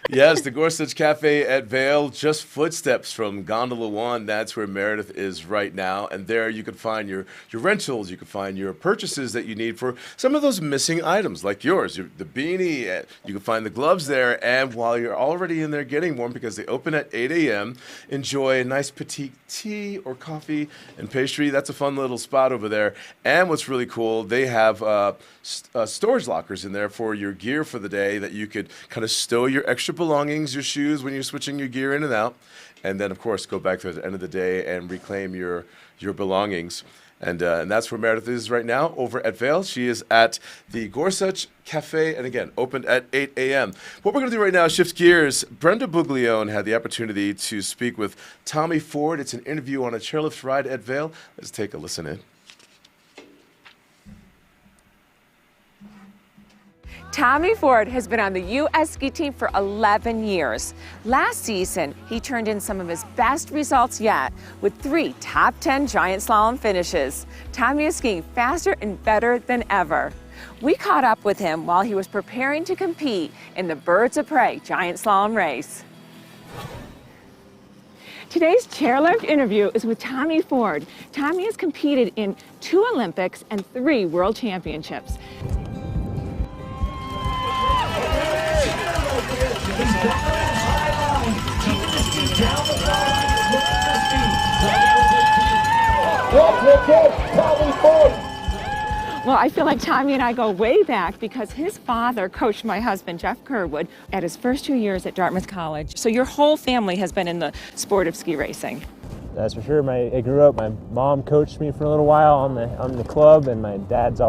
Yes, the Gorsuch Cafe at Vail, just footsteps from Gondola 1. That's where Meredith is right now. And there you can find your rentals, you can find your purchases that you need for some of those missing items like yours, the beanie, you can find the gloves there. And while you're already in there getting warm, because they open at 8 a.m., enjoy a nice petite tea or coffee and pastry. That's a fun little spot over there. And what's really cool, they have storage lockers in there for your gear for the day that you could kind of stow your extra belongings, your shoes when you're switching your gear in and out, and then of course go back to the end of the day and reclaim your belongings. And that's where Meredith is right now over at Vail. She is at the Gorsuch Cafe, and again, opened at 8 a.m. What we're going to do right now is shift gears. Brenda Buglione had the opportunity to speak with Tommy Ford. It's an interview on a chairlift ride at Vail. Let's take a listen in. Tommy Ford has been on the U.S. ski team for 11 years. Last season, he turned in some of his best results yet with 3 top 10 giant slalom finishes. Tommy is skiing faster and better than ever. We caught up with him while he was preparing to compete in the Birds of Prey giant slalom race. Today's chairlift interview is with Tommy Ford. Tommy has competed in 2 Olympics and 3 World Championships. Well, I feel like Tommy and I go way back because his father coached my husband, Jeff Kerwood, at his first 2 years at Dartmouth College. So your whole family has been in the sport of ski racing. That's for sure. I grew up, my mom coached me for a little while on the club, and my dad's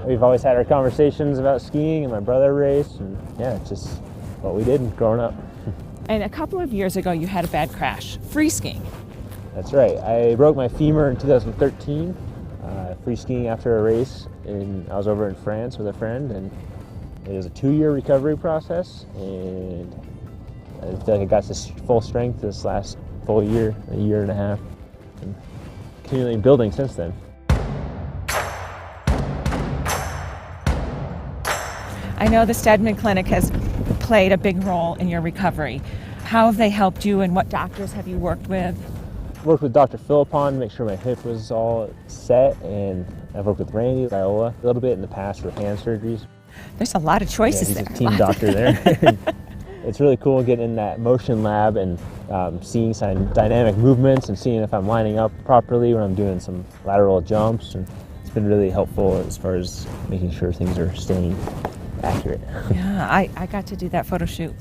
we've always had our conversations about skiing, and my brother raced, and yeah, it's just what we did growing up. And a couple of years ago, you had a bad crash, free skiing. That's right. I broke my femur in 2013, free skiing after a race, and I was over in France with a friend, and it was a 2-year recovery process, and I feel like I got to full strength this last full year, a year and a half, and continually building since then. I know the Stedman Clinic has played a big role in your recovery. How have they helped you, and what doctors have you worked with? Worked with Dr. Philippon to make sure my hip was all set, and I've worked with Randy Viola a little bit in the past for hand surgeries. There's a lot of choices there. He's a team doctor there. It's really cool getting in that motion lab and seeing some dynamic movements and seeing if I'm lining up properly when I'm doing some lateral jumps, and it's been really helpful as far as making sure things are staying accurate. Yeah, I got to do that photo shoot,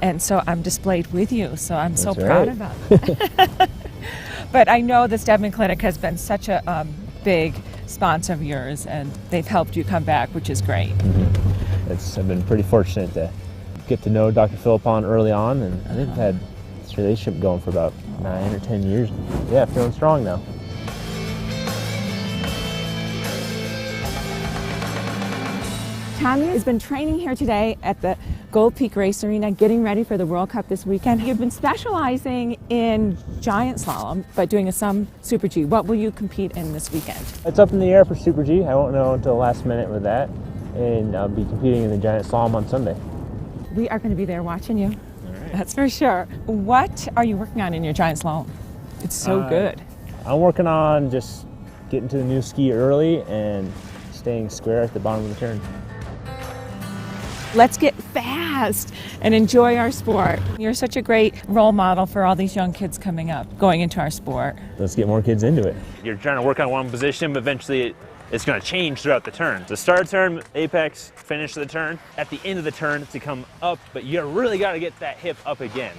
and so I'm displayed with you, so I'm That's so right. proud about it. But I know the Stedman Clinic has been such a big sponsor of yours, and they've helped you come back, which is great. Mm-hmm. I've been pretty fortunate to get to know Dr. Philippon early on, and I think I've had this relationship going for about 9 or 10 years. Yeah, feeling strong now. Tommy has been training here today at the Gold Peak Race Arena, getting ready for the World Cup this weekend. You've been specializing in giant slalom, but doing some Super G. What will you compete in this weekend? It's up in the air for Super G. I won't know until the last minute with that. And I'll be competing in the giant slalom on Sunday. We are going to be there watching you. That's for sure. What are you working on in your giant slalom? It's so good. I'm working on just getting to the new ski early and staying square at the bottom of the turn. Let's get fast and enjoy our sport. You're such a great role model for all these young kids coming up, going into our sport. Let's get more kids into it. You're trying to work on one position, but eventually it's going to change throughout the turn. The start of the turn, apex, finish of the turn. At the end of the turn, to come up, but you really got to get that hip up again.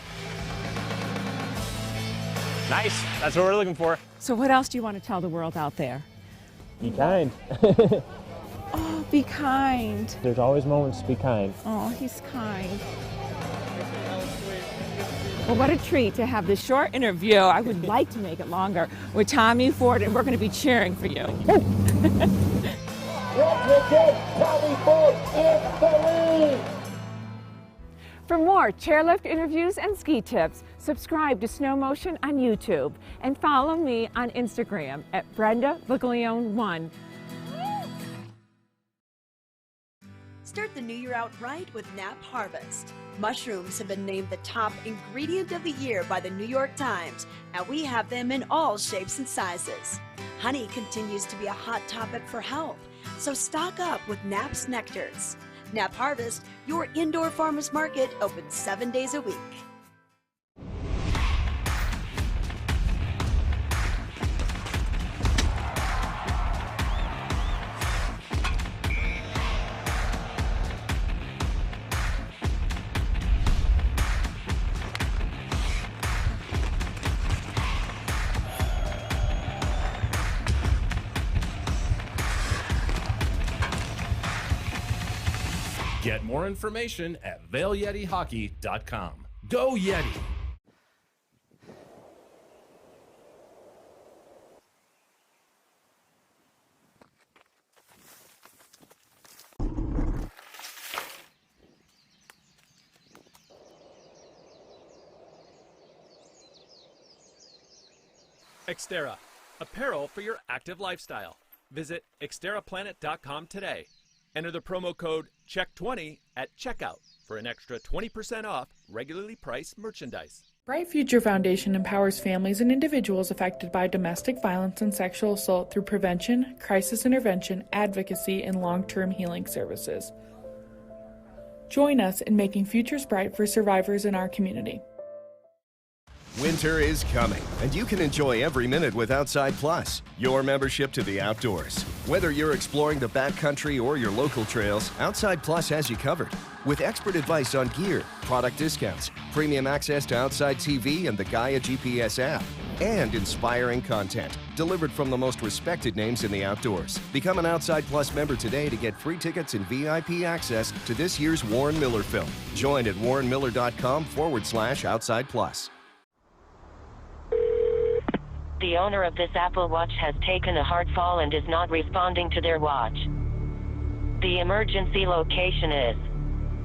Nice, that's what we're looking for. So what else do you want to tell the world out there? Be kind. Oh, be kind. There's always moments to be kind. Oh, he's kind. Well, what a treat to have this short interview. I would like to make it longer with Tommy Ford, and we're going to be cheering for you. Tommy Ford in the lead. For more chairlift interviews and ski tips, subscribe to Snow Motion on YouTube and follow me on Instagram at Brenda Viglione1. Start the new year out right with Nap Harvest. Mushrooms have been named the top ingredient of the year by the New York Times, and we have them in all shapes and sizes. Honey continues to be a hot topic for health, so stock up with Nap's Nectars. Nap Harvest, your indoor farmers market, open 7 days a week. Get more information at VailYetiHockey.com. Go Yeti! Xterra, apparel for your active lifestyle. Visit xterraplanet.com today. Enter the promo code CHECK20 at checkout for an extra 20% off regularly priced merchandise. Bright Future Foundation empowers families and individuals affected by domestic violence and sexual assault through prevention, crisis intervention, advocacy, and long-term healing services. Join us in making futures bright for survivors in our community. Winter is coming, and you can enjoy every minute with Outside Plus, your membership to the outdoors. Whether you're exploring the backcountry or your local trails, Outside Plus has you covered. With expert advice on gear, product discounts, premium access to Outside TV and the Gaia GPS app, and inspiring content delivered from the most respected names in the outdoors. Become an Outside Plus member today to get free tickets and VIP access to this year's Warren Miller film. Join at warrenmiller.com/Outside Plus. The owner of this Apple Watch has taken a hard fall and is not responding to their watch. The emergency location is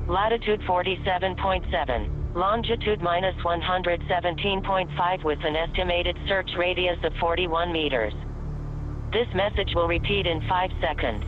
latitude 47.7, longitude -117.5 with an estimated search radius of 41 meters. This message will repeat in 5 seconds.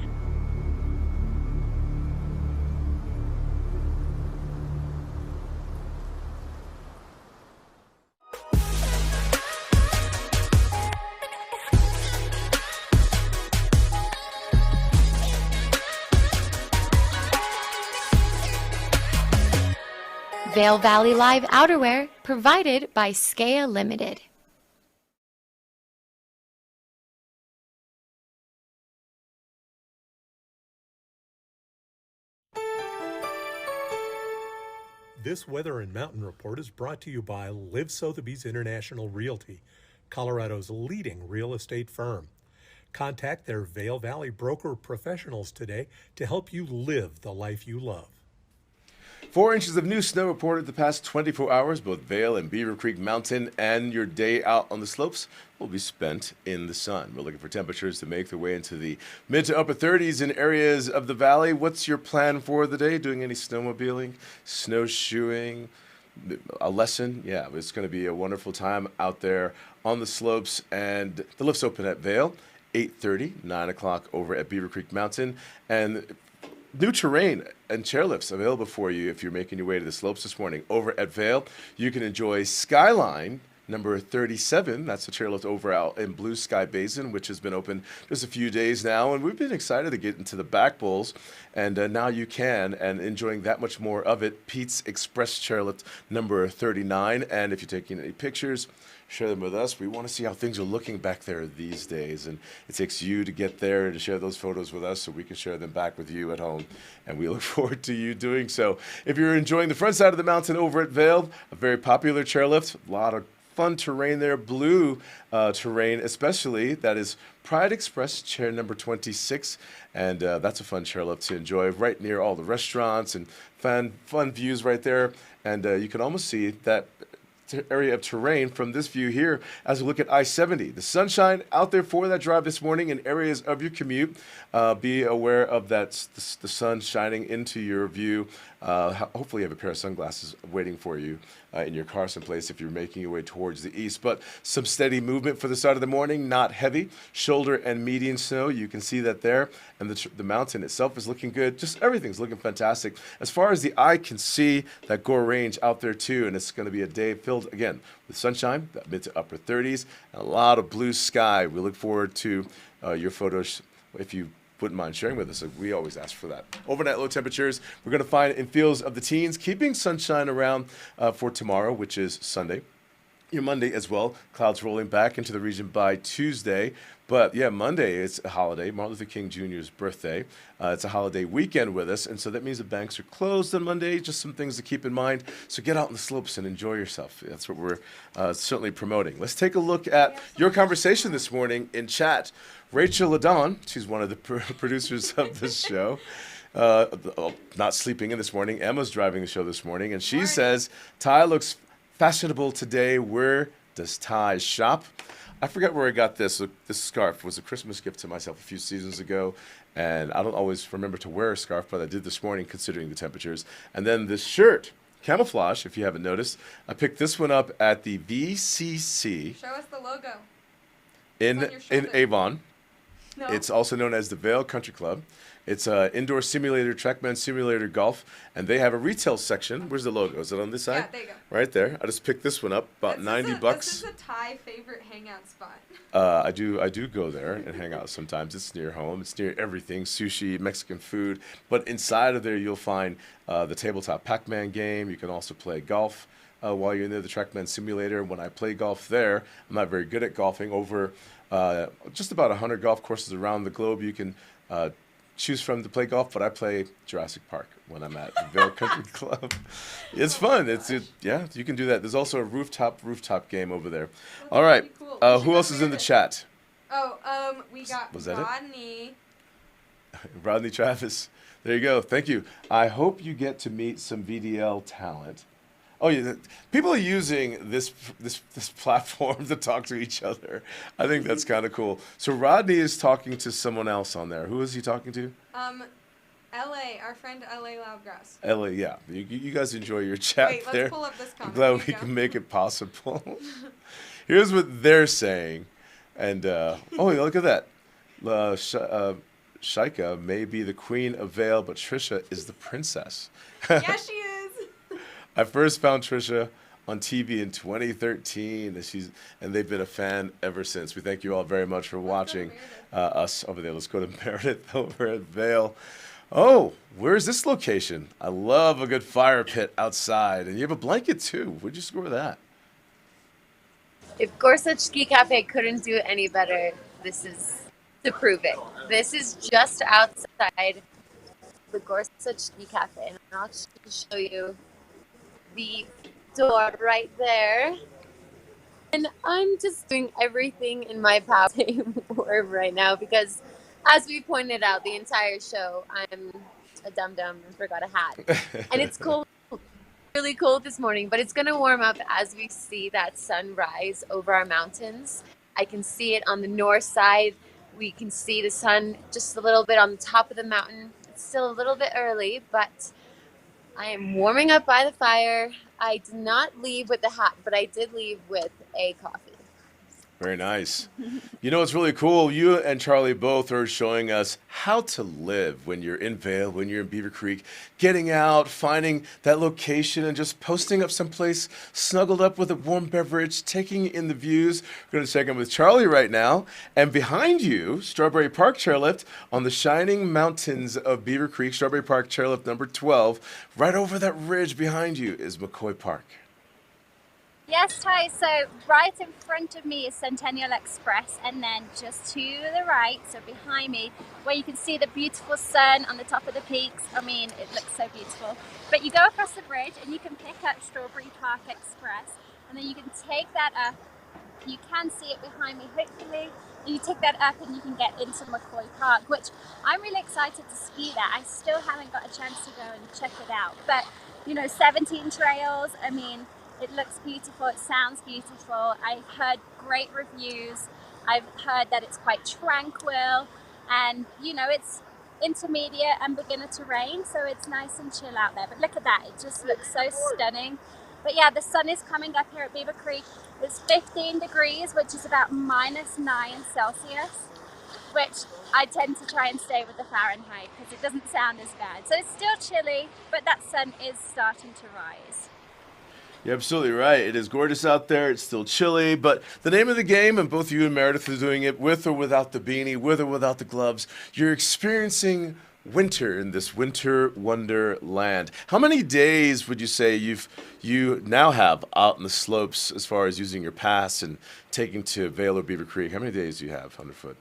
Vail Valley Live outerwear provided by Skea Limited. This Weather and Mountain Report is brought to you by Live Sotheby's International Realty, Colorado's leading real estate firm. Contact their Vail Valley broker professionals today to help you live the life you love. 4 inches of new snow reported the past 24 hours. Both Vail and Beaver Creek Mountain, and your day out on the slopes will be spent in the sun. We're looking for temperatures to make their way into the mid to upper 30s in areas of the valley. What's your plan for the day? Doing any snowmobiling, snowshoeing, a lesson? Yeah, it's going to be a wonderful time out there on the slopes. And the lift's open at Vail, 8:30, 9 o'clock over at Beaver Creek Mountain. And new terrain and chairlifts available for you if you're making your way to the slopes this morning. Over at Vail, you can enjoy Skyline number 37. That's the chairlift over out in Blue Sky Basin, which has been open just a few days now. And we've been excited to get into the back bowls. And now you can, and enjoying that much more of it. Pete's Express Chairlift number 39. And if you're taking any pictures, share them with us. We want to see how things are looking back there these days. And it takes you to get there and to share those photos with us so we can share them back with you at home. And we look forward to you doing so. If you're enjoying the front side of the mountain over at Vail, a very popular chairlift, a lot of fun terrain there, blue terrain especially. That is Pride Express chair number 26. And that's a fun chairlift to enjoy right near all the restaurants and fun views right there. And you can almost see that area of terrain from this view here as we look at I-70. The sunshine out there for that drive this morning in areas of your commute. Be aware of that, the sun shining into your view. Hopefully you have a pair of sunglasses waiting for you in your car someplace if you're making your way towards the east. But some steady movement for the start of the morning, not heavy. Shoulder and median snow, you can see that there. And the mountain itself is looking good. Just everything's looking fantastic. As far as the eye can see, that Gore Range out there too. And it's going to be a day filled, again, with sunshine, that mid to upper 30s, and a lot of blue sky. We look forward to your photos if you wouldn't mind sharing with us. We always ask for that. Overnight low temperatures we're going to find in fields of the teens, keeping sunshine around for tomorrow, which is Sunday. Your Monday as well. Clouds rolling back into the region by Tuesday. But yeah, Monday is a holiday, Martin Luther King Jr.'s birthday. It's a holiday weekend with us, and so that means the banks are closed on Monday. Just some things to keep in mind. So get out on the slopes and enjoy yourself. That's what we're certainly promoting. Let's take a look at your conversation this morning in chat. Rachel Ladon, she's one of the producers of this show, not sleeping in this morning. Emma's driving the show this morning, and she says, Ty looks fashionable today. Where does Ty shop? I forgot where I got this. This scarf was a Christmas gift to myself a few seasons ago, and I don't always remember to wear a scarf, but I did this morning considering the temperatures. And then this shirt, camouflage, if you haven't noticed. I picked this one up at the VCC. Show us the logo. In Avon. No. It's also known as the Vail Country Club. It's an indoor simulator, TrackMan Simulator Golf, and they have a retail section. Where's the logo? Is it on this side? Yeah, there you go. Right there. I just picked this one up, about $90 bucks. This is a Thai favorite hangout spot. I do go there and hang out sometimes. It's near home. It's near everything, sushi, Mexican food. But inside of there, you'll find the tabletop Pac-Man game. You can also play golf while you're near the TrackMan Simulator. When I play golf there, I'm not very good at golfing. Over just about 100 golf courses around the globe, you can choose from to play golf, but I play Jurassic Park when I'm at the Vail Country Club. It's fun. Yeah, you can do that. There's also a rooftop game over there. All right. Cool. Who else is in the chat? Oh, we got Was that Rodney. Rodney Travis. There you go. Thank you. I hope you get to meet some VDL talent. Oh yeah, people are using this platform to talk to each other. I think that's kind of cool. So Rodney is talking to someone else on there. Who is he talking to? LA, our friend LA Loudgrass. LA, yeah. You guys enjoy your chat. Wait, there. let's pull up this comment. I'm glad we can make it possible. Here's what they're saying. And, oh, look at that. Shaika may be the queen of Vail, but Trisha is the princess. Yeah, she is. I first found Trisha on TV in 2013, and they've been a fan ever since. We thank you all very much for watching us over there. Let's go to Meredith over at Vail. Oh, where's this location? I love a good fire pit outside, and you have a blanket too. Where'd you score that? If Gorsuch Ski Cafe couldn't do it any better, this is to prove it. This is just outside the Gorsuch Ski Cafe, and I'll just show you the door right there. And I'm just doing everything in my power to warm right now because, as we pointed out the entire show, I'm a dum-dum and forgot a hat. And it's cold Really cold this morning, but it's going to warm up as we see that sun rise over our mountains. I can see it on the north side. We can see the sun just a little bit on the top of the mountain. It's still a little bit early, but I am warming up by the fire. I did not leave with the hat, but I did leave with a coffee. Very nice. You know, it's really cool. You and Charlie both are showing us how to live when you're in Vail, when you're in Beaver Creek, getting out, finding that location, and just posting up someplace snuggled up with a warm beverage, taking in the views. We're going to check in with Charlie right now. And behind you, Strawberry Park Chairlift on the shining mountains of Beaver Creek, Strawberry Park Chairlift number 12. Right over that ridge behind you is McCoy Park. Yes, Ty, so right in front of me is Centennial Express, and then just to the right, so behind me, where you can see the beautiful sun on the top of the peaks. I mean, it looks so beautiful. But you go across the bridge and you can pick up Strawberry Park Express, and then you can take that up. You can see it behind me, hopefully. You take that up and you can get into McCoy Park, which I'm really excited to ski there. I still haven't got a chance to go and check it out. But, you know, 17 trails, I mean, it looks beautiful, it sounds beautiful. I heard great reviews. I've heard that it's quite tranquil, and you know, it's intermediate and beginner terrain, so it's nice and chill out there. But look at that, it just looks so stunning. But yeah, the sun is coming up here at Beaver Creek. It's 15 degrees, which is about -9 Celsius, which I tend to try and stay with the Fahrenheit because it doesn't sound as bad. So it's still chilly, but that sun is starting to rise. You're absolutely right. It is gorgeous out there. It's still chilly, but the name of the game, and both you and Meredith are doing it with or without the beanie, with or without the gloves, you're experiencing winter in this winter wonderland. How many days would you say you now have out in the slopes as far as using your pass and taking to Vail or Beaver Creek? How many days do you have underfoot?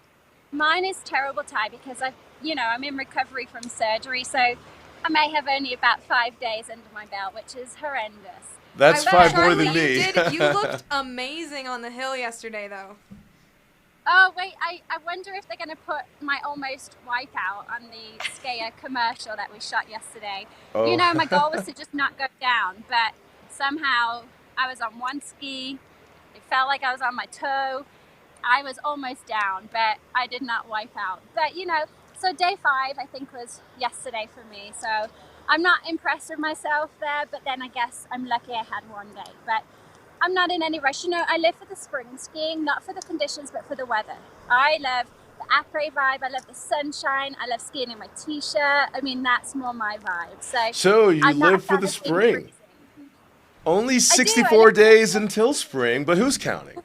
Mine is terrible, Ty, because I'm in recovery from surgery, so I may have only about 5 days under my belt, which is horrendous. That's 5 more than me. You looked amazing on the hill yesterday, though. Oh, wait, I wonder if they're going to put my almost wipeout on the skier commercial that we shot yesterday. Oh. You know, my goal was to just not go down, but somehow I was on one ski. It felt like I was on my toe. I was almost down, but I did not wipe out. But, you know, so day 5, I think, was yesterday for me. So I'm not impressed with myself there, but then I guess I'm lucky I had one day. But I'm not in any rush. You know, I live for the spring skiing, not for the conditions, but for the weather. I love the après vibe. I love the sunshine. I love skiing in my t-shirt. I mean, that's more my vibe. So you live for the spring. Only 64 days until spring, but who's counting?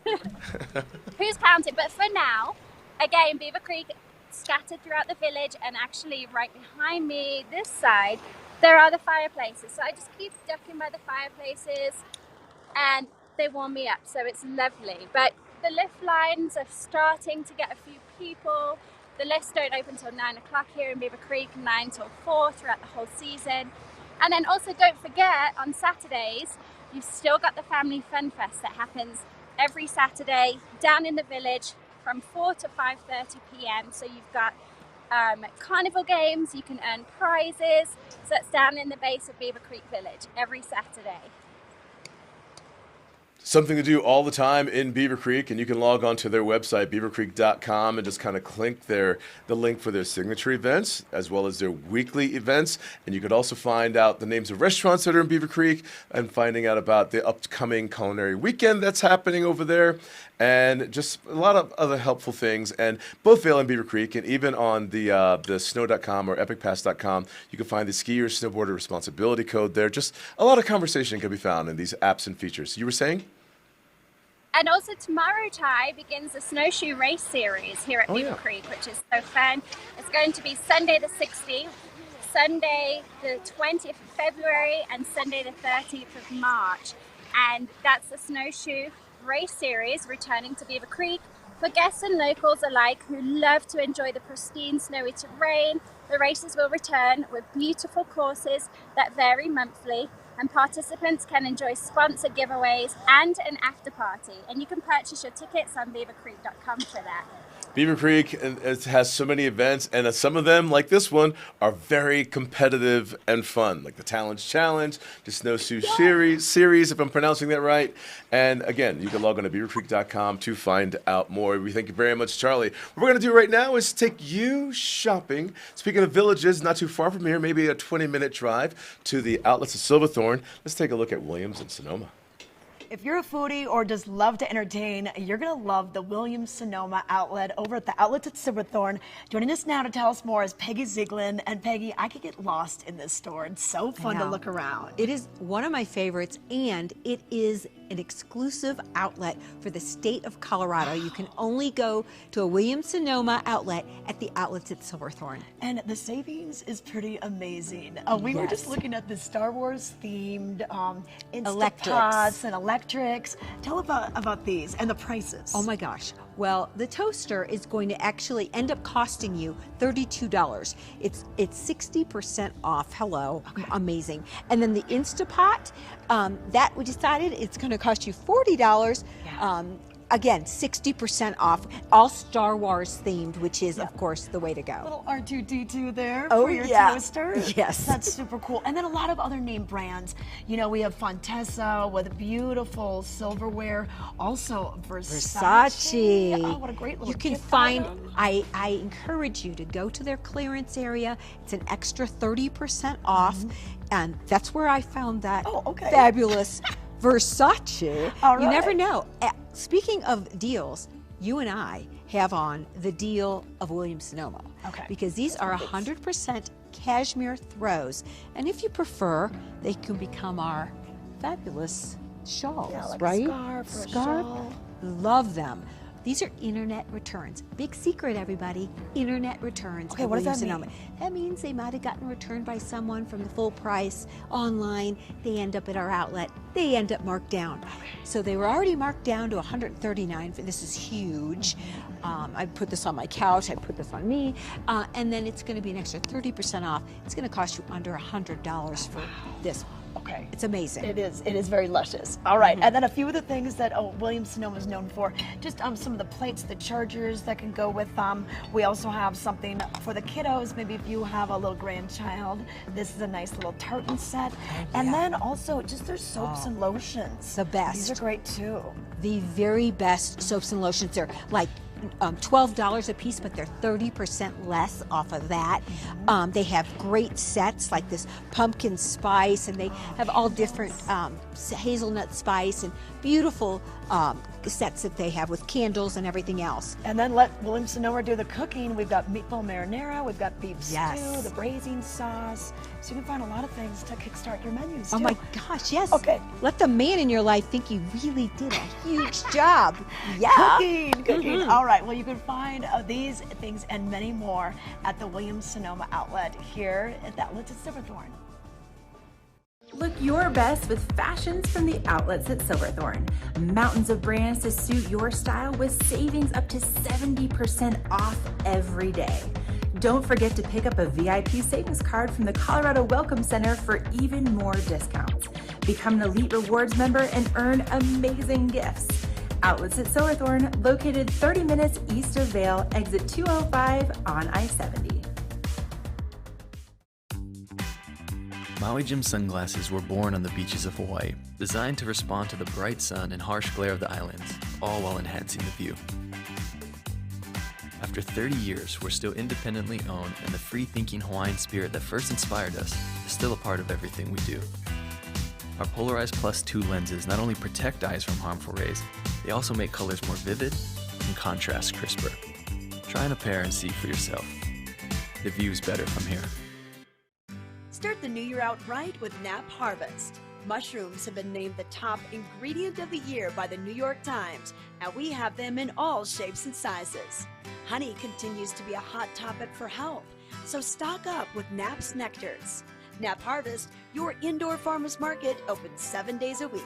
Who's counting? But for now, again, Beaver Creek scattered throughout the village, and actually right behind me, this side, there are the fireplaces. So I just keep ducking by the fireplaces, and they warm me up, so it's lovely. But the lift lines are starting to get a few people. The lifts don't open till 9 o'clock here in Beaver Creek, 9 till 4 throughout the whole season. And then also don't forget, on Saturdays, you've still got the Family Fun Fest that happens every Saturday down in the village from 4 to 5:30 p.m. So you've got carnival games, you can earn prizes. So it's down in the base of Beaver Creek Village every Saturday. Something to do all the time in Beaver Creek, and you can log on to their website, beavercreek.com, and just kind of click the link for their signature events as well as their weekly events. And you could also find out the names of restaurants that are in Beaver Creek and finding out about the upcoming culinary weekend that's happening over there, and just a lot of other helpful things. And both Vail and Beaver Creek, and even on the snow.com or epicpass.com, you can find the skier snowboarder responsibility code there. Just a lot of conversation can be found in these apps and features. You were saying? And also tomorrow, Ty, begins the Snowshoe race series here at Beaver Creek, which is so fun. It's going to be Sunday the 16th, Sunday the 20th of February, and Sunday the 13th of March. And that's the Snowshoe race series returning to Beaver Creek for guests and locals alike who love to enjoy the pristine snowy terrain. The races will return with beautiful courses that vary monthly, and participants can enjoy sponsored giveaways and an after party. And you can purchase your tickets on beavercreek.com for that. Beaver Creek it has so many events, and some of them, like this one, are very competitive and fun, like the Talents Challenge, the Snowshoe series, if I'm pronouncing that right. And again, you can log on to beavercreek.com to find out more. We thank you very much, Charlie. What we're going to do right now is take you shopping. Speaking of villages, not too far from here, maybe a 20-minute drive to the outlets of Silverthorne. Let's take a look at Williams and Sonoma. If you're a foodie or just love to entertain, you're going to love the Williams Sonoma outlet over at the outlets at Silverthorne. Joining us now to tell us more is Peggy Zieglin. And Peggy, I could get lost in this store. It's so fun to look around. It is one of my favorites, and it is an exclusive outlet for the state of Colorado. You can only go to a Williams Sonoma outlet at the outlets at Silverthorne. And the savings is pretty amazing. We were just looking at the Star Wars themed Instapots and electrics. Tell about these and the prices. Oh my gosh. Well, the toaster is going to actually end up costing you $32. It's 60% off. Hello, amazing. And then the Instapot, that we decided it's going to cost you $40. Again, 60% off, all Star Wars themed, which is, of course, the way to go. Little R2-D2 there Oh, for your yeah. toaster. Yes. That's super cool. And then a lot of other name brands. You know, we have Fontessa with beautiful silverware. Also, Versace. Oh, what a great little You can gift find, item. I encourage you to go to their clearance area. It's an extra 30% off. And that's where I found that fabulous Versace. All You never right. know. Speaking of deals, you and I have on the deal of Williams Sonoma. Okay. Because these are 100% cashmere throws. And if you prefer, they can become our fabulous shawls, like a right? scarf or a shawl. Love them. These are internet returns. Big secret, everybody. Internet returns. Okay, at what does that Williams Sonoma. mean? That means they might have gotten returned by someone from the full price online. They end up at our outlet. They end up marked down. So they were already marked down to $139. This is huge. I put this on my couch. I put this on me. And then it's going to be an extra 30% off. It's going to cost you under $100 for this. Okay. It's amazing. It is. It is very luscious. All right. And then a few of the things that Williams Sonoma is known for, just some of the plates, the chargers that can go with them. We also have something for the kiddos. Maybe if you have a little grandchild, this is a nice little tartan set. And then also just their soaps and lotions. The best. These are great too. The very best soaps and lotions. They're like $12 a piece, but they're 30% less off of that. They have great sets like this pumpkin spice, and they have all different hazelnut spice and beautiful sets that they have with candles and everything else. And then let Williams Sonoma do the cooking. We've got meatball marinara, we've got beef stew, the braising sauce. So you can find a lot of things to kickstart your menus too. Oh my gosh, yes. Okay. Let the man in your life think you really did a huge job. Yeah. Cooking. All right. Well, you can find these things and many more at the Williams Sonoma outlet here at the outlets at Silverthorne. Look your best with fashions from the outlets at Silverthorne. Mountains of brands to suit your style with savings up to 70% off every day. Don't forget to pick up a VIP savings card from the Colorado Welcome Center for even more discounts. Become an Elite Rewards member and earn amazing gifts. Outlets at Silverthorne, located 30 minutes east of Vail, exit 205 on I-70. Maui Jim Sunglasses were born on the beaches of Hawaii, designed to respond to the bright sun and harsh glare of the islands, all while enhancing the view. After 30 years, we're still independently owned, and the free-thinking Hawaiian spirit that first inspired us is still a part of everything we do. Our Polarized Plus 2 lenses not only protect eyes from harmful rays, they also make colors more vivid and contrast crisper. Try on a pair and see for yourself. The view's better from here. Start the new year out right with Nap Harvest. Mushrooms have been named the top ingredient of the year by the New York Times, and we have them in all shapes and sizes. Honey continues to be a hot topic for health, so stock up with Nap's nectars. Nap Harvest, your indoor farmers market, open 7 days a week.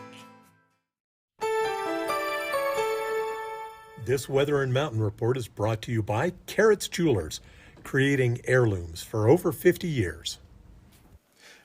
This Weather and Mountain Report is brought to you by Carrots Jewelers, creating heirlooms for over 50 years.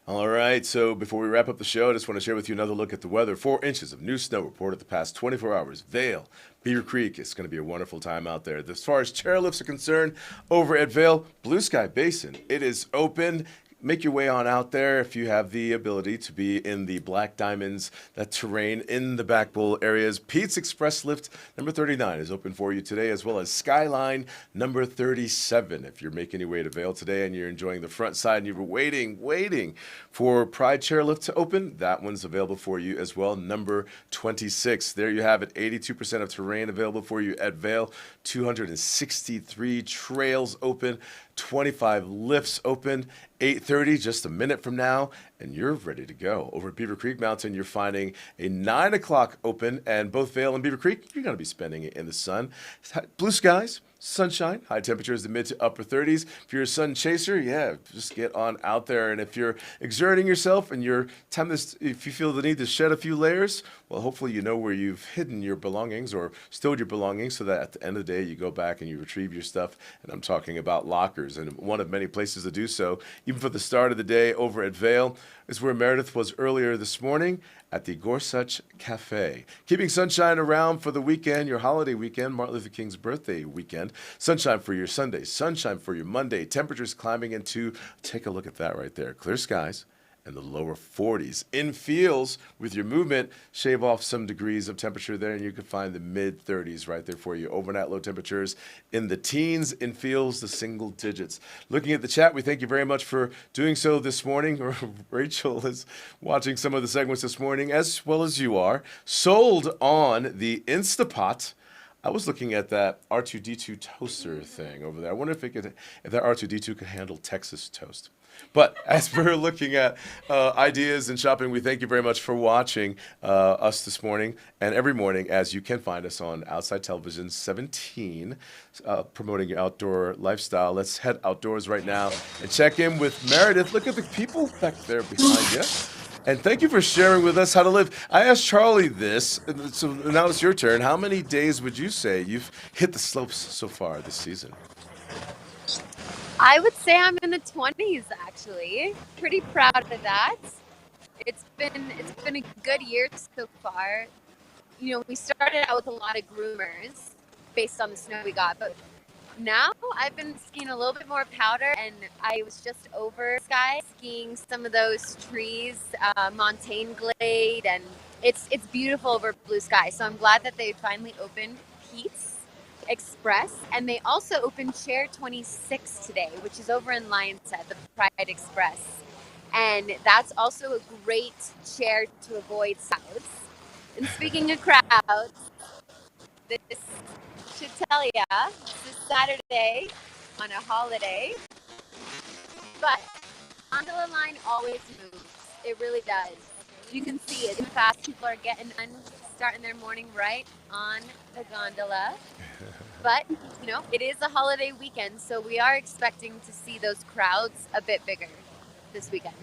All right, so before we wrap up the show, I just want to share with you another look at the weather. 4 inches of new snow reported the past 24 hours. Vail, Beaver Creek, it's going to be a wonderful time out there. As far as chairlifts are concerned, over at Vail, Blue Sky Basin, it is open. Make your way on out there if you have the ability to be in the Black Diamonds, that terrain in the back bowl areas. Pete's Express Lift number 39 is open for you today, as well as Skyline number 37. If you're making your way to Vail today and you're enjoying the front side and you were waiting for Pride Chairlift to open, that one's available for you as well, number 26. There you have it, 82% of terrain available for you at Vail, 263 trails open, 25 lifts open, 8:30, just a minute from now, and you're ready to go. Over at Beaver Creek Mountain, you're finding a 9 o'clock open, and both Vail and Beaver Creek, you're going to be spending it in the sun. Blue skies, sunshine, high temperatures in the mid to upper 30s. If you're a sun chaser, yeah, just get on out there. And if you're exerting yourself and if you feel the need to shed a few layers, well, hopefully you know where you've hidden your belongings or stowed your belongings so that at the end of the day you go back and you retrieve your stuff. And I'm talking about lockers, and one of many places to do so, even for the start of the day over at Vail, is where Meredith was earlier this morning at the Gorsuch Cafe. Keeping sunshine around for the weekend, your holiday weekend, Martin Luther King's birthday weekend. Sunshine for your Sunday, sunshine for your Monday. Temperatures climbing into, take a look at that right there, clear skies and the lower 40s. In Fields, with your movement, shave off some degrees of temperature there, and you can find the mid 30s right there for you. Overnight low temperatures in the teens. In Fields, the single digits. Looking at the chat, we thank you very much for doing so this morning. Rachel is watching some of the segments this morning, as well as you are. Sold on the Instapot. I was looking at that R2D2 toaster thing over there. I wonder if that R2D2 could handle Texas toast. But as we're looking at ideas and shopping, we thank you very much for watching us this morning and every morning, as you can find us on Outside Television 17, promoting your outdoor lifestyle. Let's head outdoors right now and check in with Meredith. Look at the people back there behind you. And thank you for sharing with us how to live. I asked Charlie this, so now it's your turn. How many days would you say you've hit the slopes so far this season? I would say I'm in the 20s, actually. Pretty proud of that. It's been a good year so far. You know, we started out with a lot of groomers based on the snow we got, but now I've been skiing a little bit more powder, and I was just over Sky skiing some of those trees, Montaigne Glade, and it's beautiful over blue sky. So I'm glad that they finally opened Pete's Express, and they also opened Chair 26 today, which is over in Lion's Head, the Pride Express. And that's also a great chair to avoid crowds. And speaking of crowds, this should tell ya, this is Saturday on a holiday, but gondola line always moves. It really does. You can see it. Fast people are starting their morning right on the gondola. But, you know, it is a holiday weekend, so we are expecting to see those crowds a bit bigger this weekend.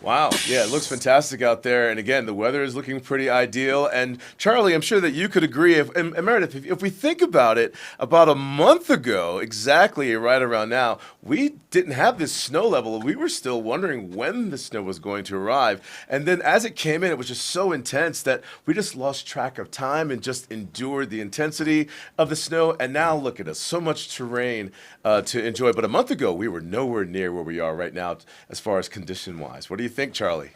Wow. Yeah, it looks fantastic out there. And again, the weather is looking pretty ideal. And Charlie, I'm sure that you could agree. And Meredith, if we think about it, about a month ago, exactly right around now, we didn't have this snow level. We were still wondering when the snow was going to arrive. And then as it came in, it was just so intense that we just lost track of time and just endured the intensity of the snow. And now look at us, so much terrain to enjoy. But a month ago, we were nowhere near where we are right now as far as condition-wise. What do you think, Charlie?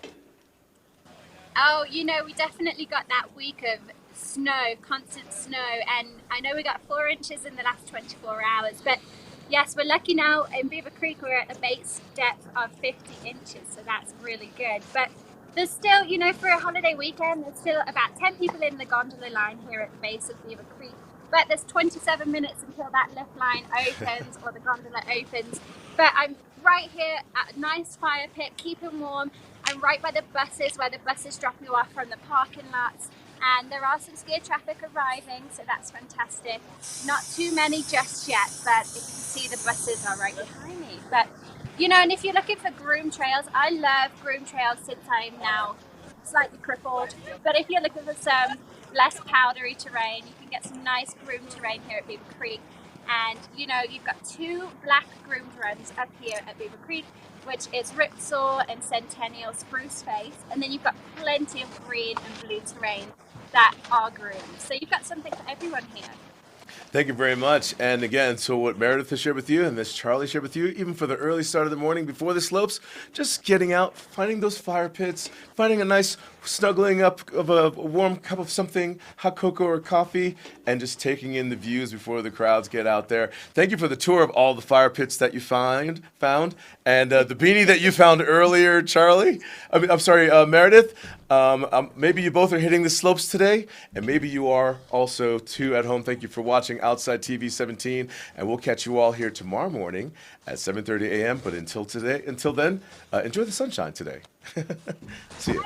Oh, you know, we definitely got that week of snow, constant snow, and I know we got 4 inches in the last 24 hours, but yes, we're lucky now. In Beaver Creek, we're at a base depth of 50 inches, so that's really good. But there's still, you know, for a holiday weekend, there's still about 10 people in the gondola line here at the base of Beaver Creek, but there's 27 minutes until that lift line opens or the gondola opens. But I'm right here at a nice fire pit, keeping warm. I'm right by the buses, where the buses drop you off from the parking lots. And there are some skier traffic arriving, so that's fantastic. Not too many just yet, but if you can see, the buses are right behind me. But, you know, and if you're looking for groom trails, I love groom trails since I'm now slightly crippled. But if you're looking for some less powdery terrain, you can get some nice groom terrain here at Beaver Creek. And, you know, you've got 2 black groomed runs up here at Beaver Creek. which is Ripsaw and Centennial Spruce Face, and then you've got plenty of green and blue terrain that are groomed. So you've got something for everyone here. Thank you very much. And again, so what Meredith has shared with you and this Charlie shared with you, even for the early start of the morning before the slopes, just getting out, finding those fire pits, finding a nice snuggling up of a warm cup of something, hot cocoa or coffee, and just taking in the views before the crowds get out there. Thank you for the tour of all the fire pits that you found, and the beanie that you found earlier, Charlie. I'm sorry, Meredith. Maybe you both are hitting the slopes today, and maybe you are also too at home. Thank you for watching Outside TV 17, and we'll catch you all here tomorrow morning at 7:30 a.m. But until then, enjoy the sunshine today. See you.